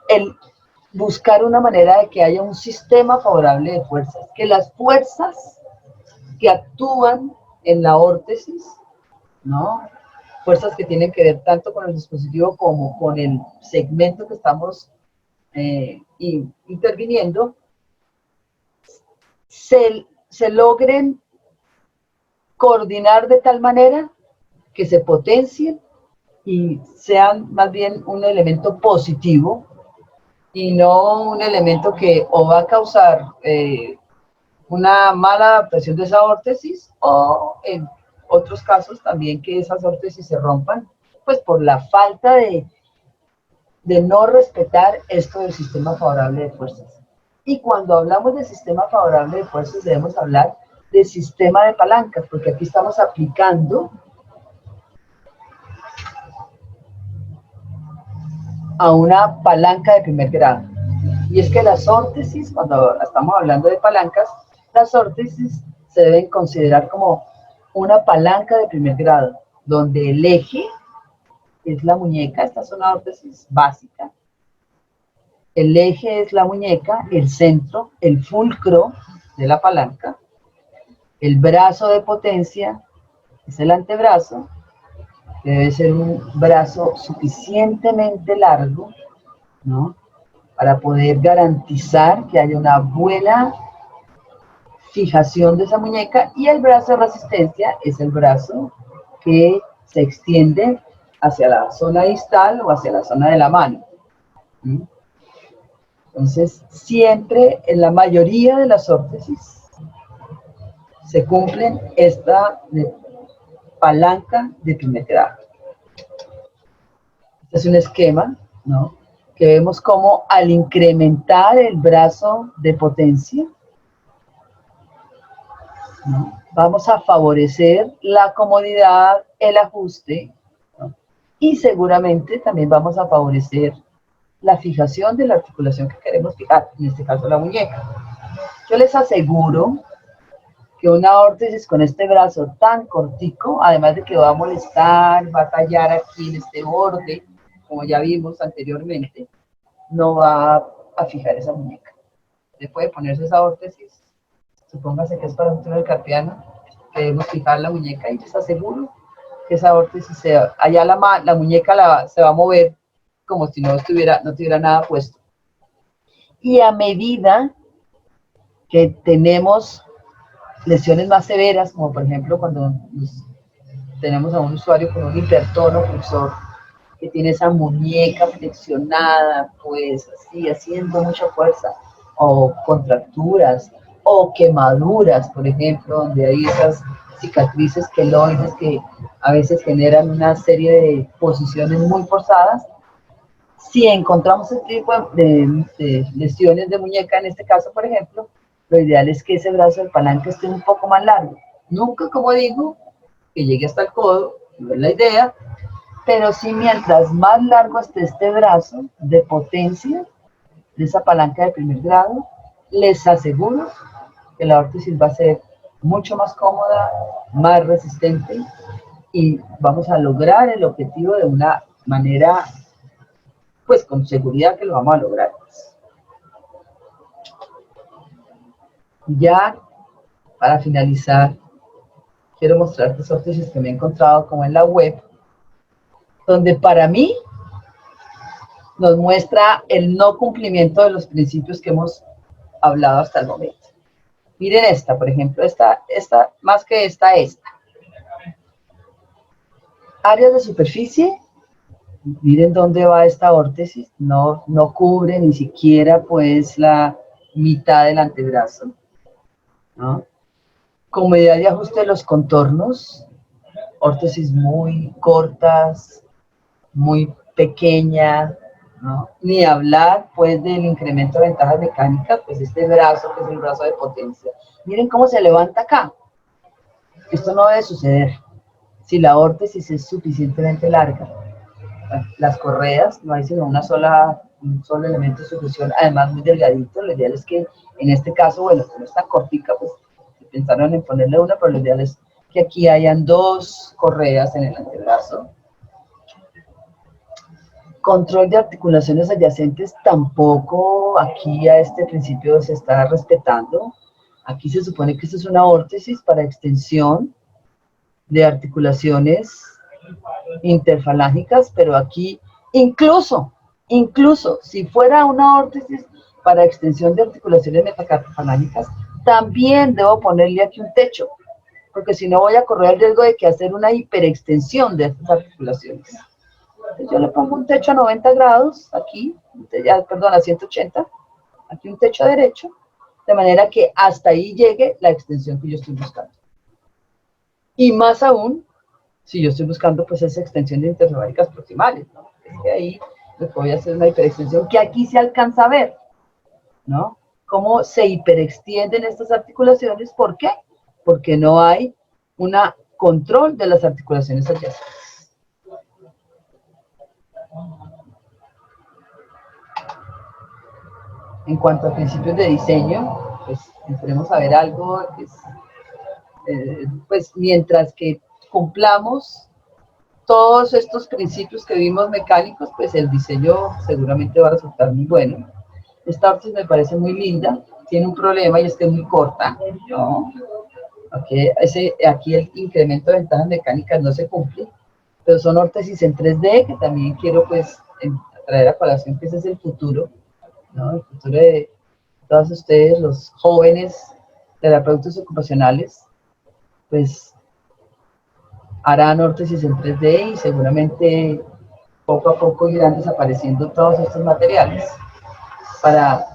el buscar una manera de que haya un sistema favorable de fuerzas, que las fuerzas que actúan en la órtesis, ¿no? Fuerzas que tienen que ver tanto con el dispositivo como con el segmento que estamos interviniendo, se logren coordinar de tal manera que se potencien y sean más bien un elemento positivo y no un elemento que o va a causar una mala adaptación de esa órtesis, o en otros casos también que esas órtesis se rompan, pues por la falta de no respetar esto del sistema favorable de fuerzas. Y cuando hablamos de sistema favorable de fuerzas debemos hablar de sistema de palancas, porque aquí estamos aplicando a una palanca de primer grado. Y es que las órtesis, cuando estamos hablando de palancas, las órtesis se deben considerar como una palanca de primer grado, donde el eje es la muñeca, esta es una órtesis básica. El eje es la muñeca, el centro, el fulcro de la palanca, el brazo de potencia es el antebrazo, que debe ser un brazo suficientemente largo, ¿no?, para poder garantizar que haya una buena fijación de esa muñeca, y el brazo de resistencia es el brazo que se extiende hacia la zona distal o hacia la zona de la mano. Entonces, siempre en la mayoría de las órtesis se cumplen esta palanca de primer grado. Este es un esquema, ¿no?, que vemos como al incrementar el brazo de potencia, ¿no?, vamos a favorecer la comodidad, el ajuste, ¿no?, y seguramente también vamos a favorecer la fijación de la articulación que queremos fijar, en este caso la muñeca. Yo les aseguro que una órtesis con este brazo tan cortico, además de que va a molestar, va a tallar aquí en este borde, como ya vimos anteriormente, no va a fijar esa muñeca. Después de ponerse esa órtesis, supóngase que es para un túnel carpiano, debemos fijar la muñeca y les aseguro que esa órtesis, allá la muñeca se va a mover como si no tuviera nada puesto. Y a medida que tenemos lesiones más severas, como por ejemplo cuando tenemos a un usuario con un hipertono flexor, que tiene esa muñeca flexionada, pues así, haciendo mucha fuerza, o contracturas, o quemaduras, por ejemplo, donde hay esas cicatrices queloides que a veces generan una serie de posiciones muy forzadas. Si encontramos este tipo de lesiones de muñeca, en este caso, por ejemplo, lo ideal es que ese brazo de palanca esté un poco más largo. Nunca, como digo, que llegue hasta el codo, no es la idea, pero sí mientras más largo esté este brazo de potencia, de esa palanca de primer grado, les aseguro que la órtesis va a ser mucho más cómoda, más resistente y vamos a lograr el objetivo de una manera, pues con seguridad que lo vamos a lograr. Ya para finalizar, quiero mostrarte órtesis que me he encontrado como en la web, donde para mí nos muestra el no cumplimiento de los principios que hemos hablado hasta el momento. Miren esta, por ejemplo, esta más que esta. Áreas de superficie, miren dónde va esta órtesis, no cubre ni siquiera pues la mitad del antebrazo, ¿no? Comodidad de ajuste de los contornos, órtesis muy cortas, muy pequeña, ¿no? Ni hablar pues del incremento de ventajas mecánicas, pues este brazo que es el brazo de potencia. Miren cómo se levanta acá. Esto no debe suceder si la órtesis es suficientemente larga. Las correas, no hay sino un solo elemento de sujeción, además muy delgadito. Lo ideal es que en este caso, bueno, como está cortica, pues pensaron en ponerle una, pero lo ideal es que aquí hayan 2 correas en el antebrazo. Control de articulaciones adyacentes tampoco aquí a este principio se está respetando. Aquí se supone que esto es una órtesis para extensión de articulaciones interfalángicas, pero aquí incluso si fuera una órtesis para extensión de articulaciones metacarpofalángicas, también debo ponerle aquí un techo, porque si no voy a correr el riesgo de que hacer una hiperextensión de estas articulaciones. Entonces yo le pongo un techo a 90 grados aquí, perdón, a 180, aquí un techo derecho, de manera que hasta ahí llegue la extensión que yo estoy buscando. Y más aún, si yo estoy buscando pues esa extensión de interfalángicas proximales, ¿no? Es que ahí lo que voy a hacer es una hiperextensión que aquí se alcanza a ver, ¿no? Cómo se hiperextienden estas articulaciones. ¿Por qué? Porque no hay un control de las articulaciones adyacentes. En cuanto a principios de diseño, pues entremos a ver algo que es, pues mientras que cumplamos todos estos principios que vimos mecánicos, pues el diseño seguramente va a resultar muy bueno. Esta órtesis me parece muy linda, tiene un problema y es que es muy corta, ¿no? Aquí el incremento de ventajas mecánicas no se cumple, pero son órtesis en 3D que también quiero pues traer a colación que ese es el futuro, ¿no? El futuro de todos ustedes, los jóvenes terapeutas ocupacionales, pues harán órtesis en 3D y seguramente poco a poco irán desapareciendo todos estos materiales para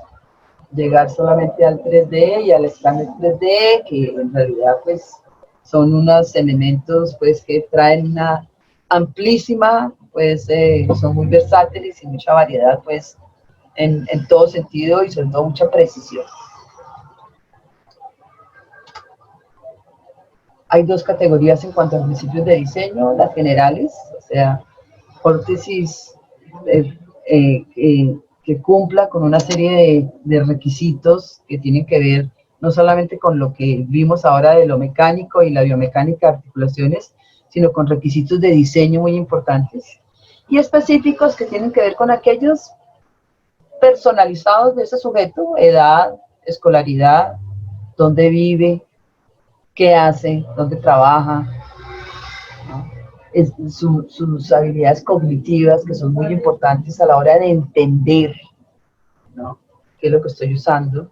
llegar solamente al 3D y al escáner 3D, que en realidad pues son unos elementos pues que traen una amplísima, pues son muy versátiles y mucha variedad pues en todo sentido y sobre todo mucha precisión. Hay 2 categorías en cuanto a principios de diseño, las generales, o sea, órtesis que cumpla con una serie de requisitos que tienen que ver no solamente con lo que vimos ahora de lo mecánico y la biomecánica de articulaciones, sino con requisitos de diseño muy importantes y específicos que tienen que ver con aquellos personalizados de ese sujeto, edad, escolaridad, dónde vive, qué hace, dónde trabaja, ¿no? Sus habilidades cognitivas, que son muy importantes a la hora de entender, ¿no?, qué es lo que estoy usando.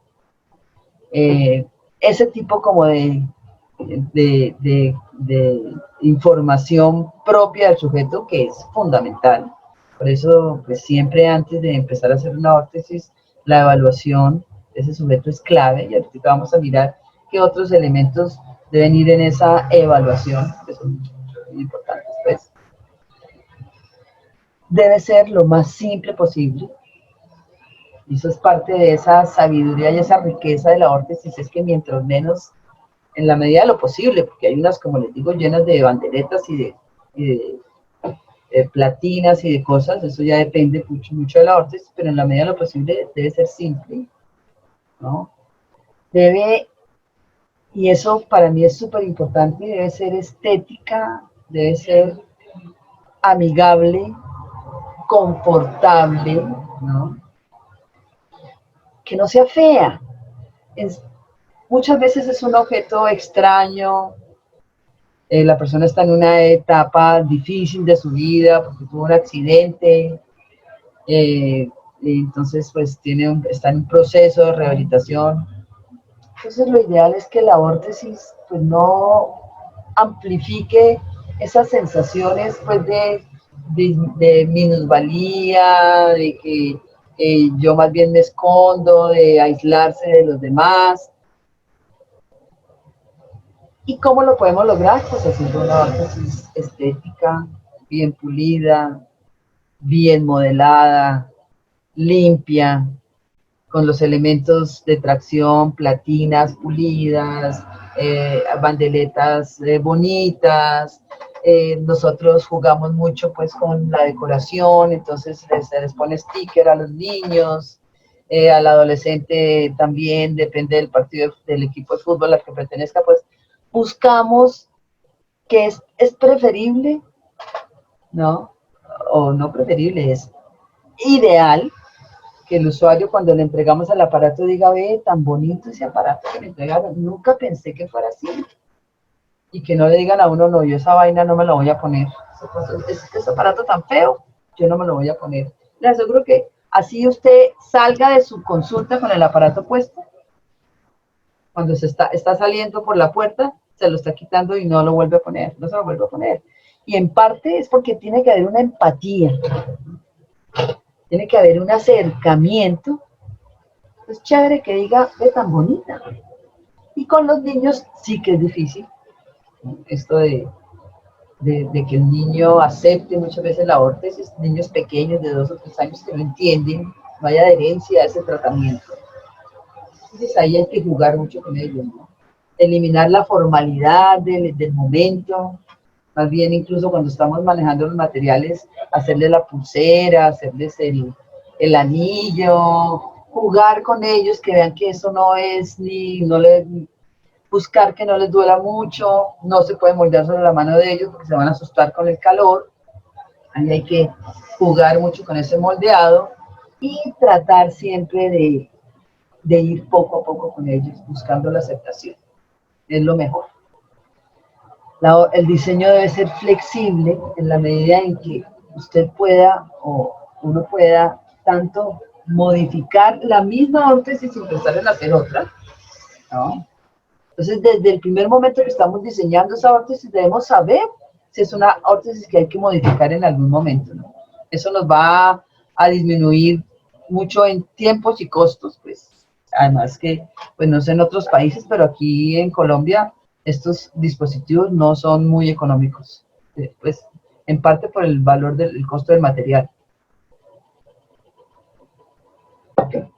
Ese tipo como de información propia del sujeto que es fundamental. Por eso, pues siempre antes de empezar a hacer una órtesis, la evaluación de ese sujeto es clave y ahorita vamos a mirar qué otros elementos deben ir en esa evaluación, que son muy importantes, pues. Debe ser lo más simple posible. Y eso es parte de esa sabiduría y esa riqueza de la órtesis, es que mientras menos, en la medida de lo posible, porque hay unas, como les digo, llenas de banderetas y de platinas y de cosas, eso ya depende mucho, mucho de la órtesis, pero en la medida de lo posible debe ser simple, ¿no? Debe, y eso para mí es súper importante, debe ser estética, debe ser amigable, confortable, ¿no? Que no sea fea. Es, muchas veces es un objeto extraño, la persona está en una etapa difícil de su vida porque tuvo un accidente, entonces pues está en un proceso de rehabilitación. Entonces lo ideal es que la órtesis pues no amplifique esas sensaciones pues de minusvalía, de que yo más bien me escondo, de aislarse de los demás. ¿Y cómo lo podemos lograr? Pues haciendo una órtesis estética, bien pulida, bien modelada, limpia, con los elementos de tracción, platinas pulidas, bandeletas bonitas. Nosotros jugamos mucho pues con la decoración, entonces se les pone sticker a los niños, al adolescente también, depende del partido del equipo de fútbol al que pertenezca, pues buscamos que es preferible, ¿no? O no preferible, es ideal que el usuario cuando le entregamos el aparato diga, ve, tan bonito ese aparato que me entregaron, nunca pensé que fuera así. Y que no le digan a uno, no, yo esa vaina no me la voy a poner. Ese aparato tan feo, yo no me lo voy a poner. Le aseguro que así usted salga de su consulta con el aparato puesto, cuando está saliendo por la puerta, se lo está quitando y no lo vuelve a poner, no se lo vuelve a poner. Y en parte es porque tiene que haber una empatía, tiene que haber un acercamiento. Es chévere que diga, ve tan bonita. Y con los niños sí que es difícil. Esto de que el niño acepte muchas veces la órtesis, niños pequeños de 2 o 3 años que no entienden, no hay adherencia a ese tratamiento. Entonces ahí hay que jugar mucho con ellos, ¿no? Eliminar la formalidad del momento, más bien incluso cuando estamos manejando los materiales, hacerles la pulsera, hacerles el anillo, jugar con ellos, que vean que eso no es buscar que no les duela mucho, no se puede moldear sobre la mano de ellos porque se van a asustar con el calor, ahí hay que jugar mucho con ese moldeado y tratar siempre de ir poco a poco con ellos, buscando la aceptación, es lo mejor. El diseño debe ser flexible en la medida en que usted pueda o uno pueda tanto modificar la misma órtesis sin pensar en hacer otra, ¿no? Entonces, desde el primer momento que estamos diseñando esa órtesis, debemos saber si es una órtesis que hay que modificar en algún momento, ¿no? Eso nos va a disminuir mucho en tiempos y costos, pues. Además que, pues no sé en otros países, pero aquí en Colombia estos dispositivos no son muy económicos, pues en parte por el valor del costo del material.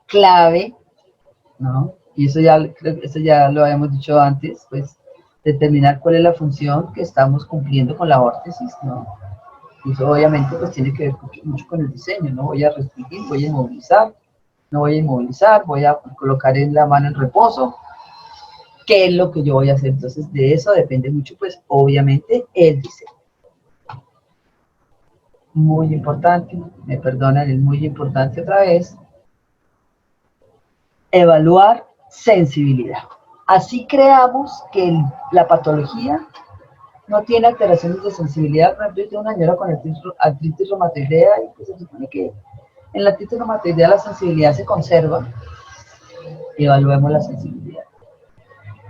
Clave, ¿no? Y eso ya lo habíamos dicho antes, pues determinar cuál es la función que estamos cumpliendo con la órtesis, ¿no? Y eso obviamente pues tiene que ver mucho con el diseño, no voy a restringir, voy a inmovilizar, no voy a inmovilizar, voy a colocar en la mano en reposo, ¿qué es lo que yo voy a hacer? Entonces de eso depende mucho pues obviamente el diseño. Muy importante, me perdonan, es muy importante otra vez, evaluar sensibilidad. Así creamos que la patología no tiene alteraciones de sensibilidad. Por ejemplo, yo tengo una señora con artritis reumatoidea y pues se supone que en la artritis reumatoidea la sensibilidad se conserva. Evaluemos la sensibilidad.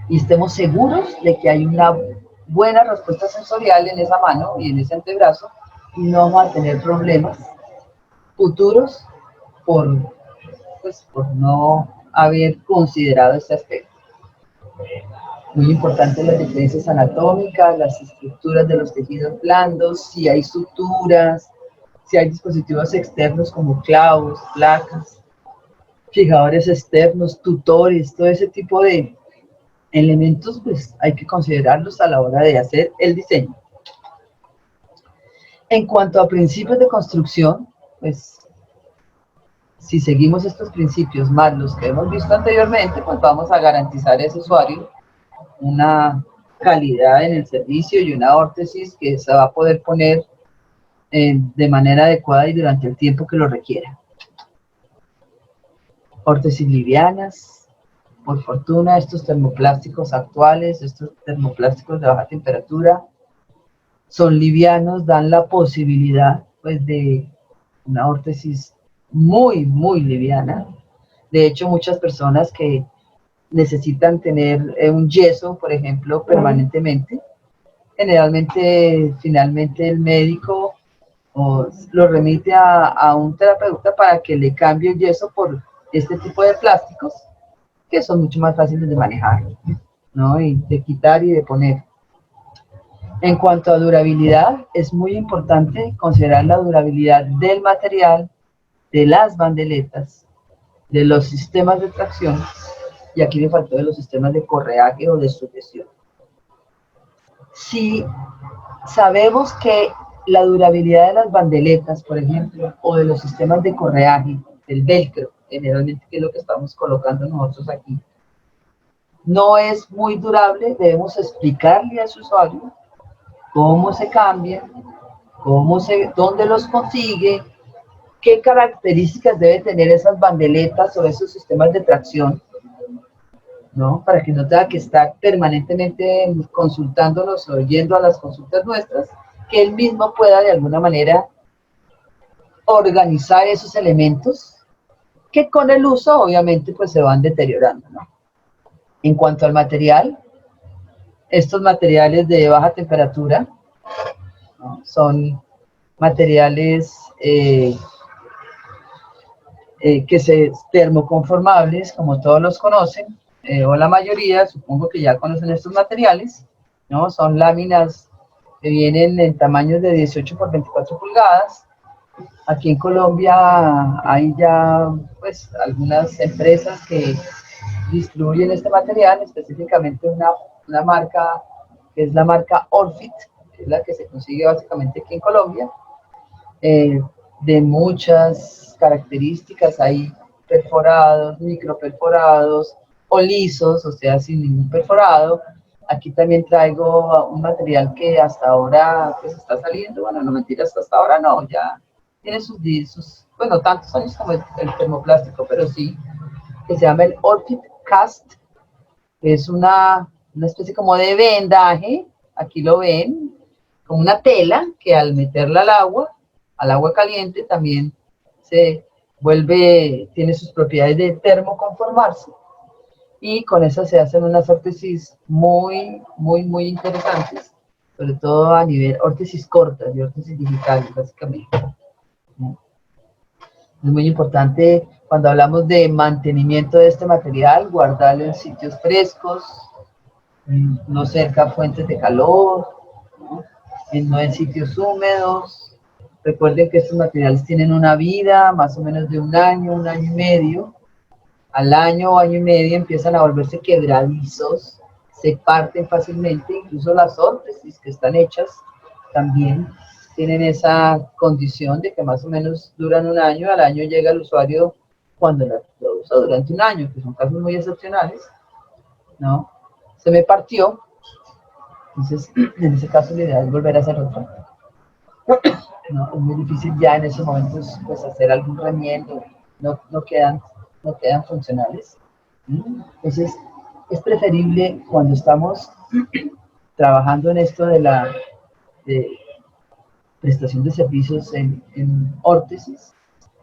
Y estemos seguros de que hay una buena respuesta sensorial en esa mano y en ese antebrazo y no vamos a tener problemas futuros por, pues, por no haber considerado este aspecto. Muy importante las diferencias anatómicas, las estructuras de los tejidos blandos, si hay suturas, si hay dispositivos externos como clavos, placas, fijadores externos, tutores, todo ese tipo de elementos, pues hay que considerarlos a la hora de hacer el diseño. En cuanto a principios de construcción, pues si seguimos estos principios más los que hemos visto anteriormente, pues vamos a garantizar a ese usuario una calidad en el servicio y una órtesis que se va a poder poner de manera adecuada y durante el tiempo que lo requiera. Órtesis livianas. Por fortuna, estos termoplásticos actuales, estos termoplásticos de baja temperatura, son livianos, dan la posibilidad pues, de una órtesis muy, muy liviana. De hecho, muchas personas que necesitan tener un yeso, por ejemplo, permanentemente, generalmente, finalmente el médico lo remite a un terapeuta para que le cambie el yeso por este tipo de plásticos que son mucho más fáciles de manejar, ¿no? Y de quitar y de poner. En cuanto a durabilidad, es muy importante considerar la durabilidad del material, de las bandeletas, de los sistemas de tracción, y aquí me faltó de los sistemas de correaje o de sujeción. Si sabemos que la durabilidad de las bandeletas, por ejemplo, o de los sistemas de correaje, del velcro, generalmente que es lo que estamos colocando nosotros aquí, no es muy durable, debemos explicarle a su usuario cómo se cambia, dónde los consigue, qué características debe tener esas bandeletas o esos sistemas de tracción, ¿no? Para que no tenga que estar permanentemente consultándonos o yendo a las consultas nuestras, que él mismo pueda de alguna manera organizar esos elementos que con el uso obviamente pues se van deteriorando, ¿no? En cuanto al material, estos materiales de baja temperatura, ¿no? Son materiales que se termoconformables, como todos los conocen, o la mayoría, supongo que ya conocen estos materiales, ¿no? Son láminas que vienen en tamaños de 18 por 24 pulgadas. Aquí en Colombia hay ya pues algunas empresas que distribuyen este material, específicamente una marca que es la marca Orfit, que es la que se consigue básicamente aquí en Colombia, de muchas características, hay perforados, microperforados o lisos, o sea, sin ningún perforado. Aquí también traigo un material que hasta ahora pues está saliendo, bueno, no mentiras, hasta ahora no, ya tiene sus bueno, tantos años como el termoplástico, pero sí, que se llama el Orfit Cast, que es una especie como de vendaje, aquí lo ven, como una tela que al meterla al agua caliente, también se vuelve, tiene sus propiedades de termoconformarse, y con eso se hacen unas órtesis muy, muy, muy interesantes, sobre todo a nivel órtesis cortas y órtesis digitales, básicamente. Es muy importante cuando hablamos de mantenimiento de este material, guardarlo en sitios frescos, no cerca a fuentes de calor, ¿no? No en sitios húmedos. Recuerden que estos materiales tienen una vida más o menos de un año y medio. Al año o año y medio empiezan a volverse quebradizos, se parten fácilmente, incluso las órtesis que están hechas también tienen esa condición de que más o menos duran un año, al año llega el usuario cuando lo usa durante un año, que son casos muy excepcionales, ¿no? Se me partió, entonces en ese caso la idea es volver a hacer otro. No, es muy difícil ya en esos momentos pues hacer algún remiendo, no quedan funcionales. Entonces es preferible cuando estamos trabajando en esto de prestación de servicios en órtesis,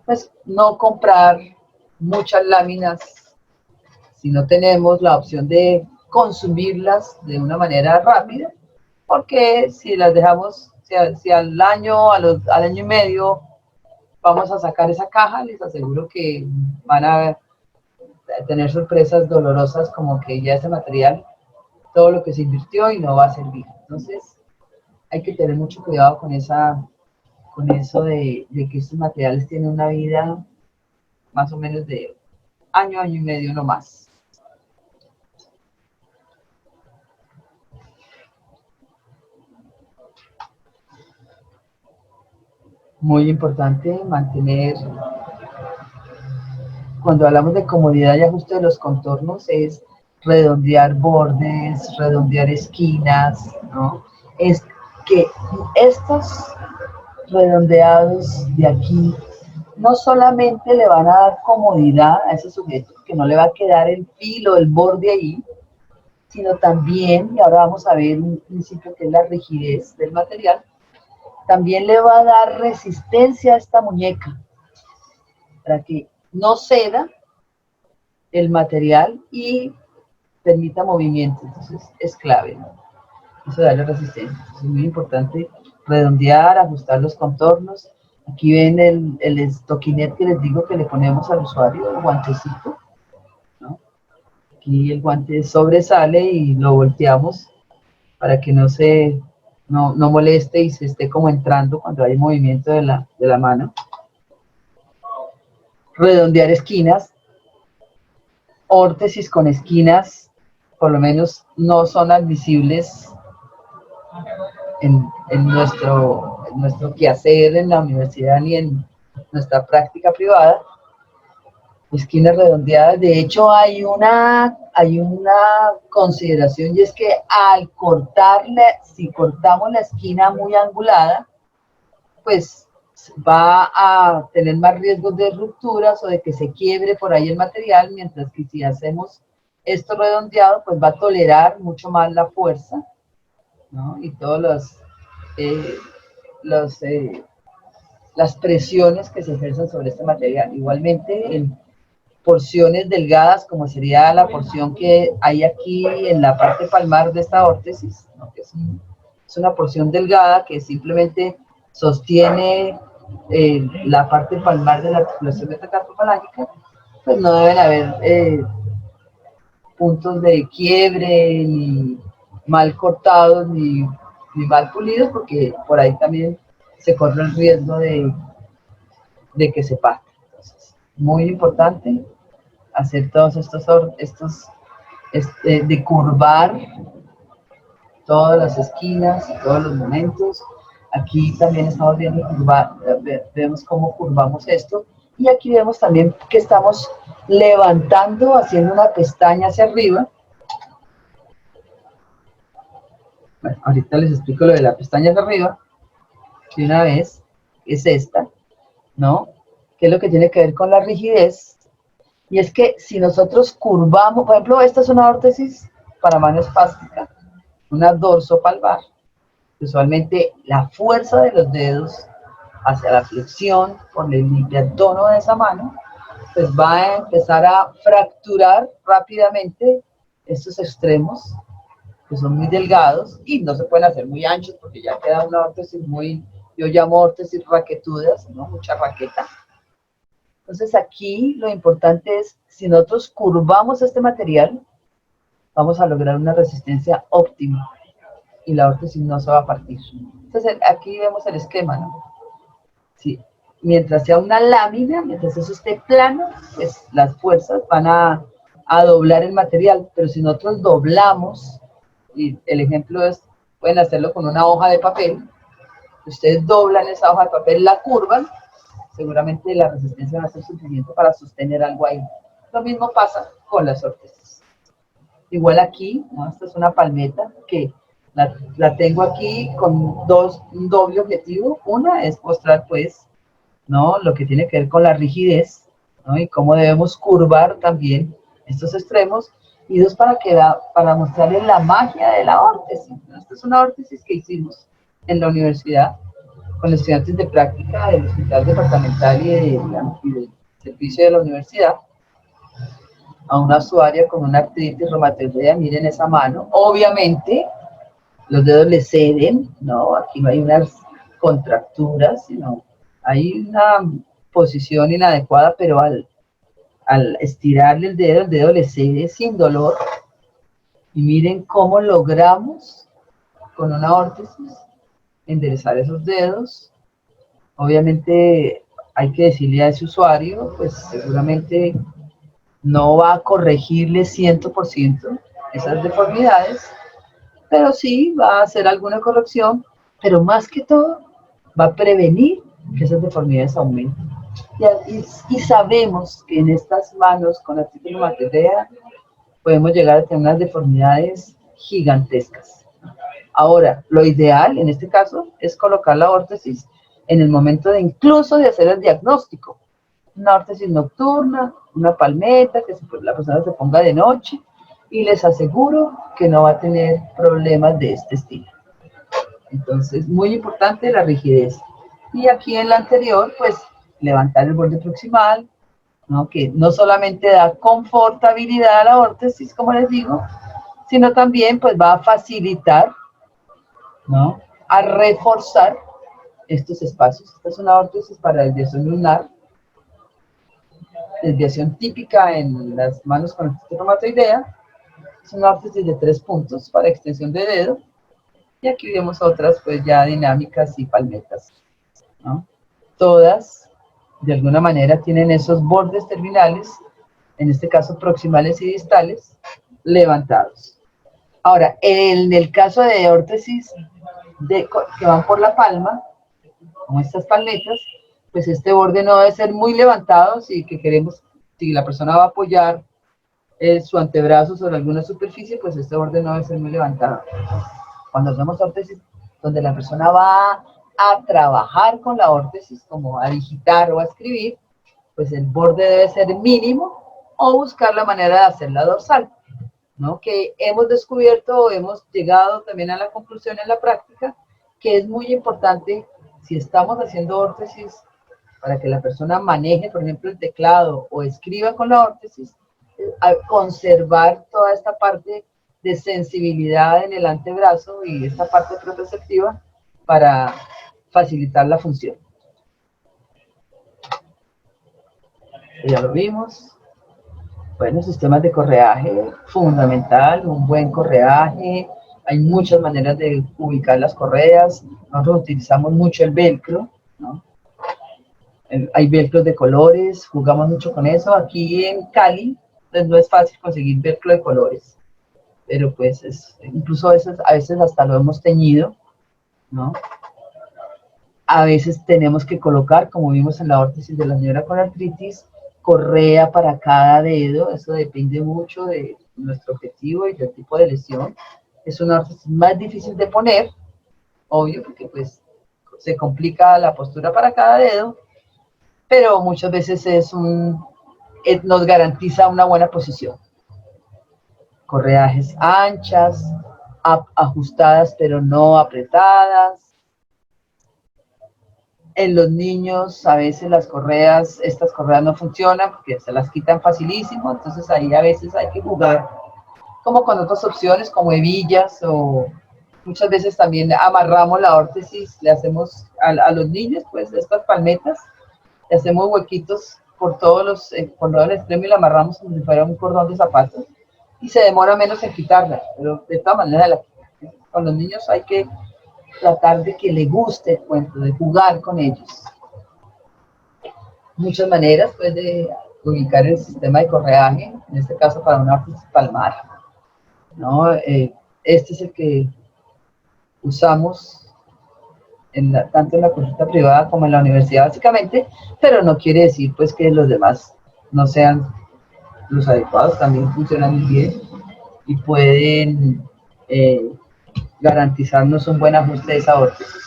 pues no comprar muchas láminas si no tenemos la opción de consumirlas de una manera rápida, porque si las dejamos, si al año, al año y medio vamos a sacar esa caja, les aseguro que van a tener sorpresas dolorosas como que ya ese material, todo lo que se invirtió y no va a servir. Entonces, hay que tener mucho cuidado con eso de que estos materiales tienen una vida más o menos de año, año y medio no más. Muy importante mantener, cuando hablamos de comodidad y ajuste de los contornos, es redondear bordes, redondear esquinas, ¿no? Es que estos redondeados de aquí no solamente le van a dar comodidad a ese sujeto, que no le va a quedar el filo, el borde ahí, sino también, y ahora vamos a ver un principio que es la rigidez del material, también le va a dar resistencia a esta muñeca, para que no ceda el material y permita movimiento. Entonces es clave, ¿no? Eso da la resistencia. Entonces, es muy importante redondear, ajustar los contornos. Aquí ven el estoquinet que les digo que le ponemos al usuario, el guantecito, ¿no? Aquí el guante sobresale y lo volteamos para que no moleste y se esté como entrando cuando hay movimiento de la mano. Redondear esquinas, órtesis con esquinas, por lo menos no son admisibles en nuestro quehacer en la universidad ni en nuestra práctica privada. Esquinas redondeadas, de hecho hay una consideración y es que al cortarle, si cortamos la esquina muy angulada, pues va a tener más riesgos de rupturas o de que se quiebre por ahí el material, mientras que si hacemos esto redondeado, pues va a tolerar mucho más la fuerza, ¿no? Y todas las presiones que se ejercen sobre este material. Igualmente, en porciones delgadas, como sería la porción que hay aquí en la parte palmar de esta órtesis, ¿no? Que es una porción delgada que simplemente sostiene la parte palmar de la articulación metacarpofalángica, pues no deben haber puntos de quiebre, ni mal cortados, ni mal pulidos, porque por ahí también se corre el riesgo de que se parte. Entonces, muy importante hacer todos de curvar todas las esquinas y todos los momentos. Aquí también estamos viendo vemos cómo curvamos esto, y aquí vemos también que estamos levantando, haciendo una pestaña hacia arriba. Bueno, ahorita les explico lo de la pestaña hacia arriba, de una vez, es esta, ¿no? Que es lo que tiene que ver con la rigidez. Y es que si nosotros curvamos, por ejemplo, esta es una órtesis para mano espástica, una dorsopalvar. Usualmente la fuerza de los dedos hacia la flexión por el limpiatono de esa mano, pues va a empezar a fracturar rápidamente estos extremos, que son muy delgados y no se pueden hacer muy anchos porque ya queda una órtesis muy, yo llamo órtesis raquetudas, ¿no? Mucha raqueta. Entonces aquí lo importante es, si nosotros curvamos este material, vamos a lograr una resistencia óptima y la órtesis no se va a partir. Entonces aquí vemos el esquema, ¿no? Sí. Mientras sea una lámina, mientras eso esté plano, pues las fuerzas van a doblar el material, pero si nosotros doblamos, y el ejemplo es, pueden hacerlo con una hoja de papel, ustedes doblan esa hoja de papel, la curvan, seguramente la resistencia va a ser suficiente para sostener algo ahí. Lo mismo pasa con las órtesis. Igual aquí, ¿no? Esta es una palmeta que la tengo aquí con un doble objetivo. Una es mostrar, pues, ¿no? Lo que tiene que ver con la rigidez, ¿no? Y cómo debemos curvar también estos extremos. Y dos, para mostrarles la magia de la órtesis. Esta es una órtesis que hicimos en la universidad con estudiantes de práctica del hospital departamental y del servicio de la universidad, a una usuaria con una artritis reumatoidea. Miren esa mano, obviamente los dedos le ceden, ¿no? Aquí no hay unas contracturas, sino hay posición inadecuada, pero al estirarle el dedo le cede sin dolor. Y miren cómo logramos con una órtesis enderezar esos dedos. Obviamente hay que decirle a ese usuario, pues seguramente no va a corregirle 100% esas deformidades, pero sí va a hacer alguna corrección, pero más que todo va a prevenir que esas deformidades aumenten. Y sabemos que en estas manos con la trigonometría podemos llegar a tener unas deformidades gigantescas. Ahora, lo ideal en este caso es colocar la órtesis en el momento de incluso de hacer el diagnóstico. Una órtesis nocturna, una palmeta, que la persona se ponga de noche, y les aseguro que no va a tener problemas de este estilo. Entonces, muy importante la rigidez. Y aquí en la anterior, pues, levantar el borde proximal, ¿no? Que no solamente da confortabilidad a la órtesis, como les digo, sino también pues va a facilitar, ¿no? A reforzar estos espacios. Esta es una órtesis para desviación lunar, desviación típica en las manos con artritis reumatoidea. Es una órtesis de 3 puntos para extensión de dedo. Y aquí vemos otras pues ya dinámicas y palmetas, ¿no? Todas, de alguna manera, tienen esos bordes terminales, en este caso proximales y distales, levantados. Ahora, en el caso de órtesis que van por la palma, como estas palmetas, pues este borde no debe ser muy levantado si la persona va a apoyar su antebrazo sobre alguna superficie, pues este borde no debe ser muy levantado. Cuando hacemos órtesis, donde la persona va a trabajar con la órtesis, como a digitar o a escribir, pues el borde debe ser mínimo o buscar la manera de hacerla dorsal, ¿no? Que hemos descubierto o hemos llegado también a la conclusión en la práctica que es muy importante, si estamos haciendo órtesis para que la persona maneje, por ejemplo, el teclado o escriba con la órtesis, conservar toda esta parte de sensibilidad en el antebrazo y esta parte proprioceptiva para facilitar la función. Ya lo vimos. Bueno, sistemas de correaje, fundamental, un buen correaje. Hay muchas maneras de ubicar las correas. Nosotros utilizamos mucho el velcro, ¿no? Hay velcros de colores, jugamos mucho con eso. Aquí en Cali, pues no es fácil conseguir velcro de colores, pero pues incluso a veces hasta lo hemos teñido, ¿no? A veces tenemos que colocar, como vimos en la órtesis de la señora con artritis, correa para cada dedo. Eso depende mucho de nuestro objetivo y del tipo de lesión. Es una órtesis más difícil de poner, obvio, porque pues se complica la postura para cada dedo, pero muchas veces nos garantiza una buena posición. Correajes anchas, ajustadas pero no apretadas. En los niños a veces estas correas no funcionan porque se las quitan facilísimo, entonces ahí a veces hay que jugar como con otras opciones como hebillas, o muchas veces también amarramos la órtesis, le hacemos a los niños pues estas palmetas, le hacemos huequitos por todo el extremo y la amarramos como si fuera un cordón de zapatos y se demora menos en quitarla, pero de todas maneras con los niños hay que tratar de que le guste el cuento, de jugar con ellos. Muchas maneras pues, de ubicar el sistema de correaje, en este caso para una órtesis palmar, ¿no? Este es el que usamos tanto en la consulta privada como en la universidad básicamente, pero no quiere decir pues que los demás no sean los adecuados, también funcionan muy bien y pueden garantizarnos un buen ajuste de esa órtesis.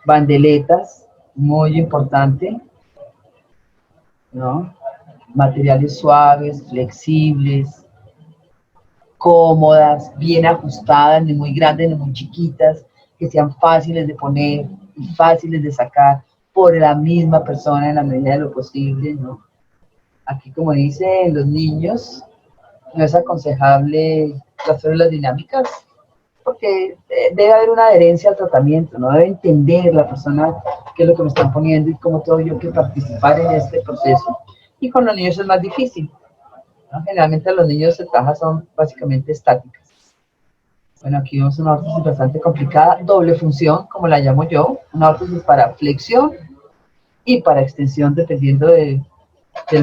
Bandeletas, muy importante, ¿no? Materiales suaves, flexibles, cómodas, bien ajustadas, ni muy grandes ni muy chiquitas, que sean fáciles de poner y fáciles de sacar por la misma persona en la medida de lo posible, ¿no? Aquí, como dicen los niños, no es aconsejable las células dinámicas, porque debe haber una adherencia al tratamiento, no debe entender la persona qué es lo que me están poniendo y cómo tengo yo que participar en este proceso. Y con los niños es más difícil, ¿no? Generalmente los niños de trabaja son básicamente estáticas. Bueno, aquí vemos una órtesis bastante complicada, doble función, como la llamo yo, una órtesis para flexión y para extensión, dependiendo del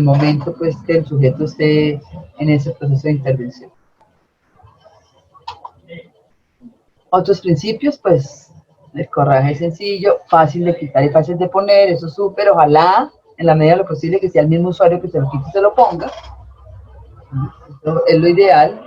momento pues, que el sujeto esté en ese proceso de intervención. Otros principios, pues, el corraje es sencillo, fácil de quitar y fácil de poner, eso es súper, ojalá, en la medida de lo posible, que sea el mismo usuario que se lo quite y se lo ponga. Esto es lo ideal.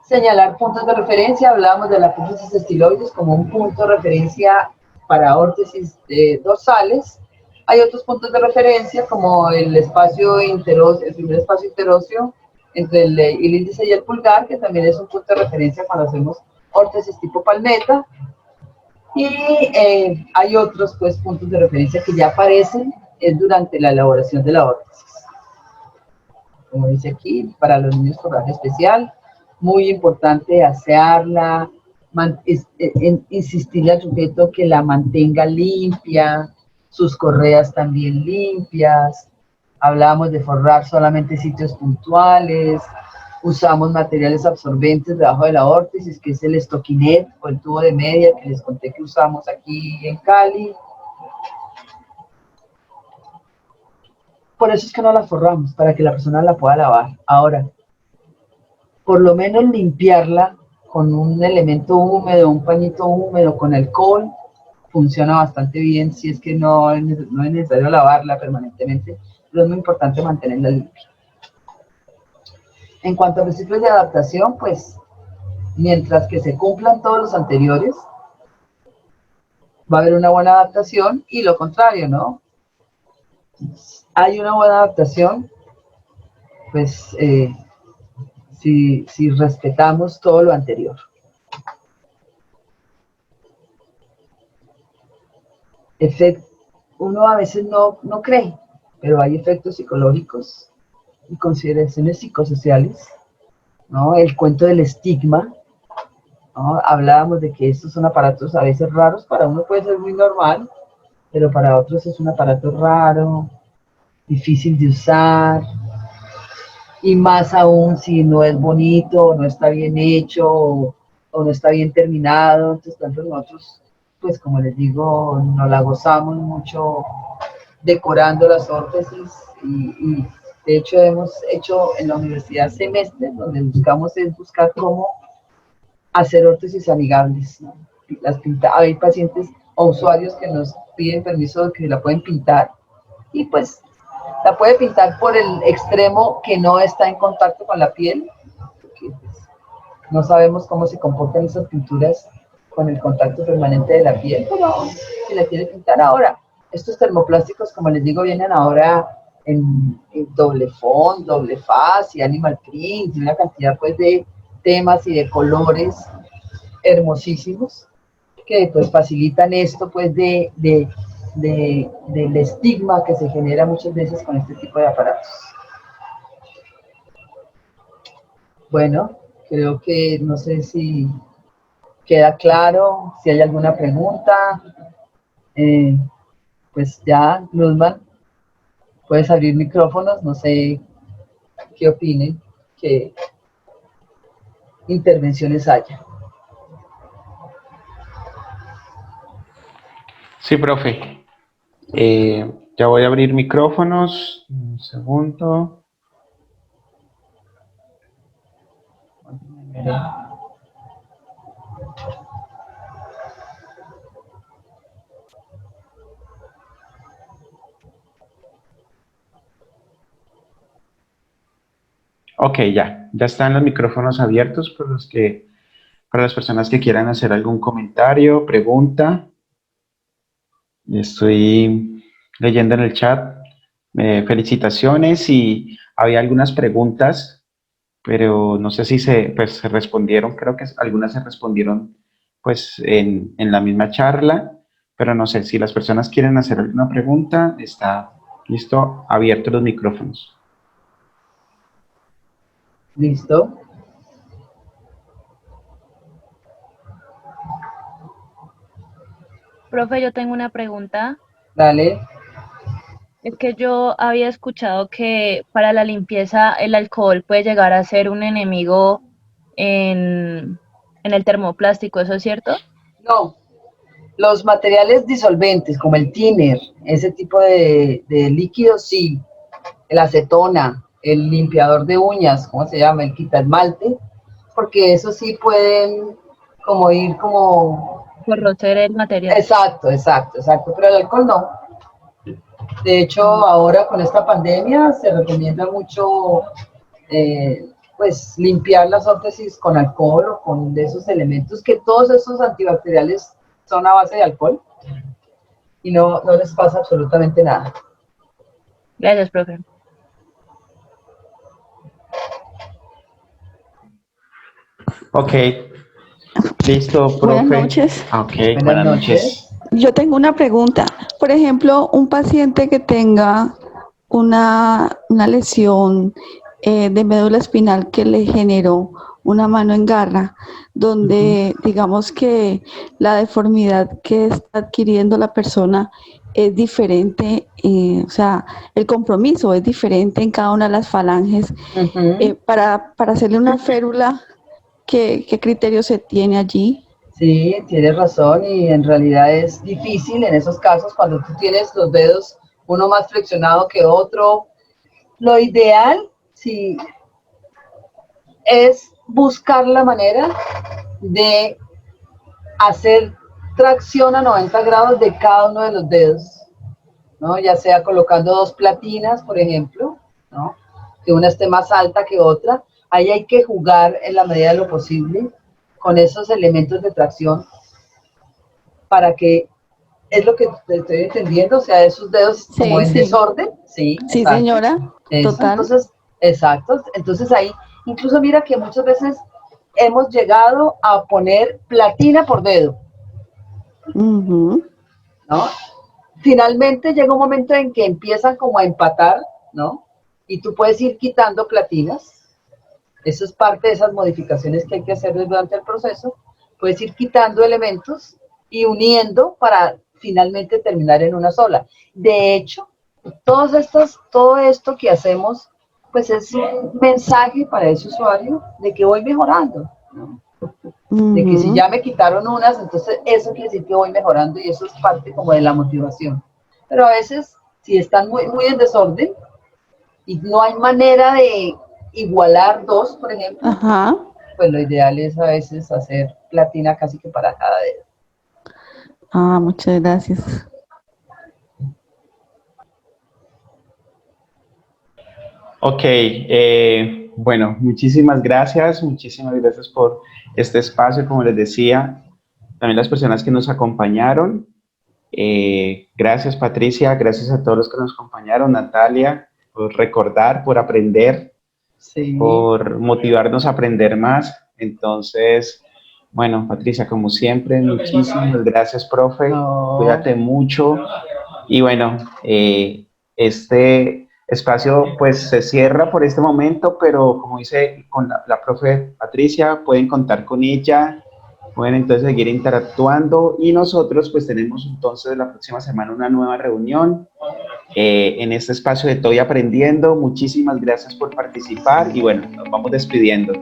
Señalar puntos de referencia, hablábamos de la apófisis estiloides como un punto de referencia para órtesis dorsales. Hay otros puntos de referencia como el espacio interóseo, el primer espacio interóseo entre el índice y el pulgar, que también es un punto de referencia cuando hacemos órtesis tipo palmeta. Y hay otros pues, puntos de referencia que ya aparecen durante la elaboración de la órtesis. Como dice aquí, para los niños con raja especial, muy importante asearla, insistirle al sujeto que la mantenga limpia, sus correas también limpias. Hablamos de forrar solamente sitios puntuales, usamos materiales absorbentes debajo de la órtesis, que es el estoquinet o el tubo de media que les conté que usamos aquí en Cali. Por eso es que no la forramos, para que la persona la pueda lavar. Ahora, por lo menos limpiarla con un elemento húmedo, un pañito húmedo con alcohol, funciona bastante bien si es que no es necesario lavarla permanentemente, pero es muy importante mantenerla limpia. En cuanto a principios de adaptación, pues mientras que se cumplan todos los anteriores, va a haber una buena adaptación y lo contrario, ¿no? Hay una buena adaptación, pues si respetamos todo lo anterior. Uno a veces no cree, pero hay efectos psicológicos y consideraciones psicosociales, ¿no? El cuento del estigma, ¿no? Hablábamos de que estos son aparatos a veces raros, para uno puede ser muy normal, pero para otros es un aparato raro, difícil de usar, y más aún si no es bonito, o no está bien hecho, o no está bien terminado. Entonces, tanto nosotros, pues como les digo, nos la gozamos mucho decorando las órtesis y de hecho hemos hecho en la universidad semestres donde buscar cómo hacer órtesis amigables, ¿no? Hay pacientes o usuarios que nos piden permiso de que la pueden pintar y pues la puede pintar por el extremo que no está en contacto con la piel, porque pues, no sabemos cómo se comportan esas pinturas con el contacto permanente de la piel, pero si la quiere pintar ahora. Estos termoplásticos, como les digo, vienen ahora en doble font, doble faz y animal print, y una cantidad pues de temas y de colores hermosísimos que pues facilitan esto pues del estigma que se genera muchas veces con este tipo de aparatos. Bueno, creo que no sé si queda claro, si hay alguna pregunta, pues ya, Luzman, puedes abrir micrófonos, no sé qué opinen, qué intervenciones haya. Sí, profe. Ya voy a abrir micrófonos. Un segundo. Ok, ya están los micrófonos abiertos para las personas que quieran hacer algún comentario, pregunta. Estoy leyendo en el chat. Felicitaciones y había algunas preguntas, pero no sé si se respondieron. Creo que algunas se respondieron pues en la misma charla, pero no sé si las personas quieren hacer alguna pregunta. Está listo, abierto los micrófonos. ¿Listo? Profe, yo tengo una pregunta. Dale. Es que yo había escuchado que para la limpieza el alcohol puede llegar a ser un enemigo en el termoplástico, ¿eso es cierto? No, los materiales disolventes como el thinner, ese tipo de líquidos, sí. El acetona, el limpiador de uñas, ¿cómo se llama? El quita esmalte, porque eso sí pueden como ir como... Corroer el material. Exacto, exacto, exacto, pero el alcohol no. De hecho, Ah, ahora con esta pandemia se recomienda mucho pues limpiar las órtesis con alcohol o con de esos elementos que todos esos antibacteriales son a base de alcohol y no les pasa absolutamente nada. gracias, profe. Ok, listo, Buenas profe. noches. Ok, Buenas buenas noches. noches. Yo tengo una pregunta. Por ejemplo, un paciente que tenga una lesión de médula espinal que le generó una mano en garra, donde digamos que la deformidad que está adquiriendo la persona es diferente, o sea, el compromiso es diferente en cada una de las falanges. Ujú. Para hacerle una férula, ¿qué criterio se tiene allí? Sí, tienes razón y en realidad es difícil en esos casos cuando tú tienes los dedos uno más flexionado que otro. Lo ideal, sí, es buscar la manera de hacer tracción a 90 grados de cada uno de los dedos, ¿no? Ya sea colocando dos platinas, por ejemplo, ¿no? Que una esté más alta que otra. Ahí hay que jugar en la medida de lo posible con esos elementos de tracción para que, es lo que te estoy entendiendo, o sea, esos dedos como Sí, en sí. desorden, sí, Sí, exacto. señora, Eso, total. entonces, exacto. Entonces ahí, incluso mira que muchas veces hemos llegado a poner platina por dedo, Ujú. ¿no? Finalmente llega un momento en que empiezan como a empatar, ¿no? Y tú puedes ir quitando platinas. Eso es parte de esas modificaciones que hay que hacer durante el proceso. Puedes ir quitando elementos y uniendo para finalmente terminar en una sola. De hecho, todo esto que hacemos, pues es un mensaje para ese usuario de que voy mejorando, ¿no? De que si Ujú. ya me quitaron unas, entonces eso quiere decir que voy mejorando y eso es parte como de la motivación. Pero a veces, si están muy en desorden y no hay manera de igualar dos, por ejemplo, Ajá. pues lo ideal es a veces hacer platina casi que para cada dedo. Ah, muchas gracias. Ok, bueno, muchísimas gracias por este espacio, como les decía, también las personas que nos acompañaron. Gracias Patricia, gracias a todos los que nos acompañaron, Natalia, por recordar, por aprender, Sí, por motivarnos a aprender más. Entonces, bueno, Patricia, como siempre, muchísimas gracias, profe, no, cuídate mucho. Y bueno, este espacio pues se cierra por este momento, pero como dice con la profe Patricia, pueden contar con ella, pueden entonces seguir interactuando y nosotros pues tenemos entonces la próxima semana una nueva reunión en este espacio de Estoy Aprendiendo. Muchísimas gracias por participar y bueno, nos vamos despidiendo.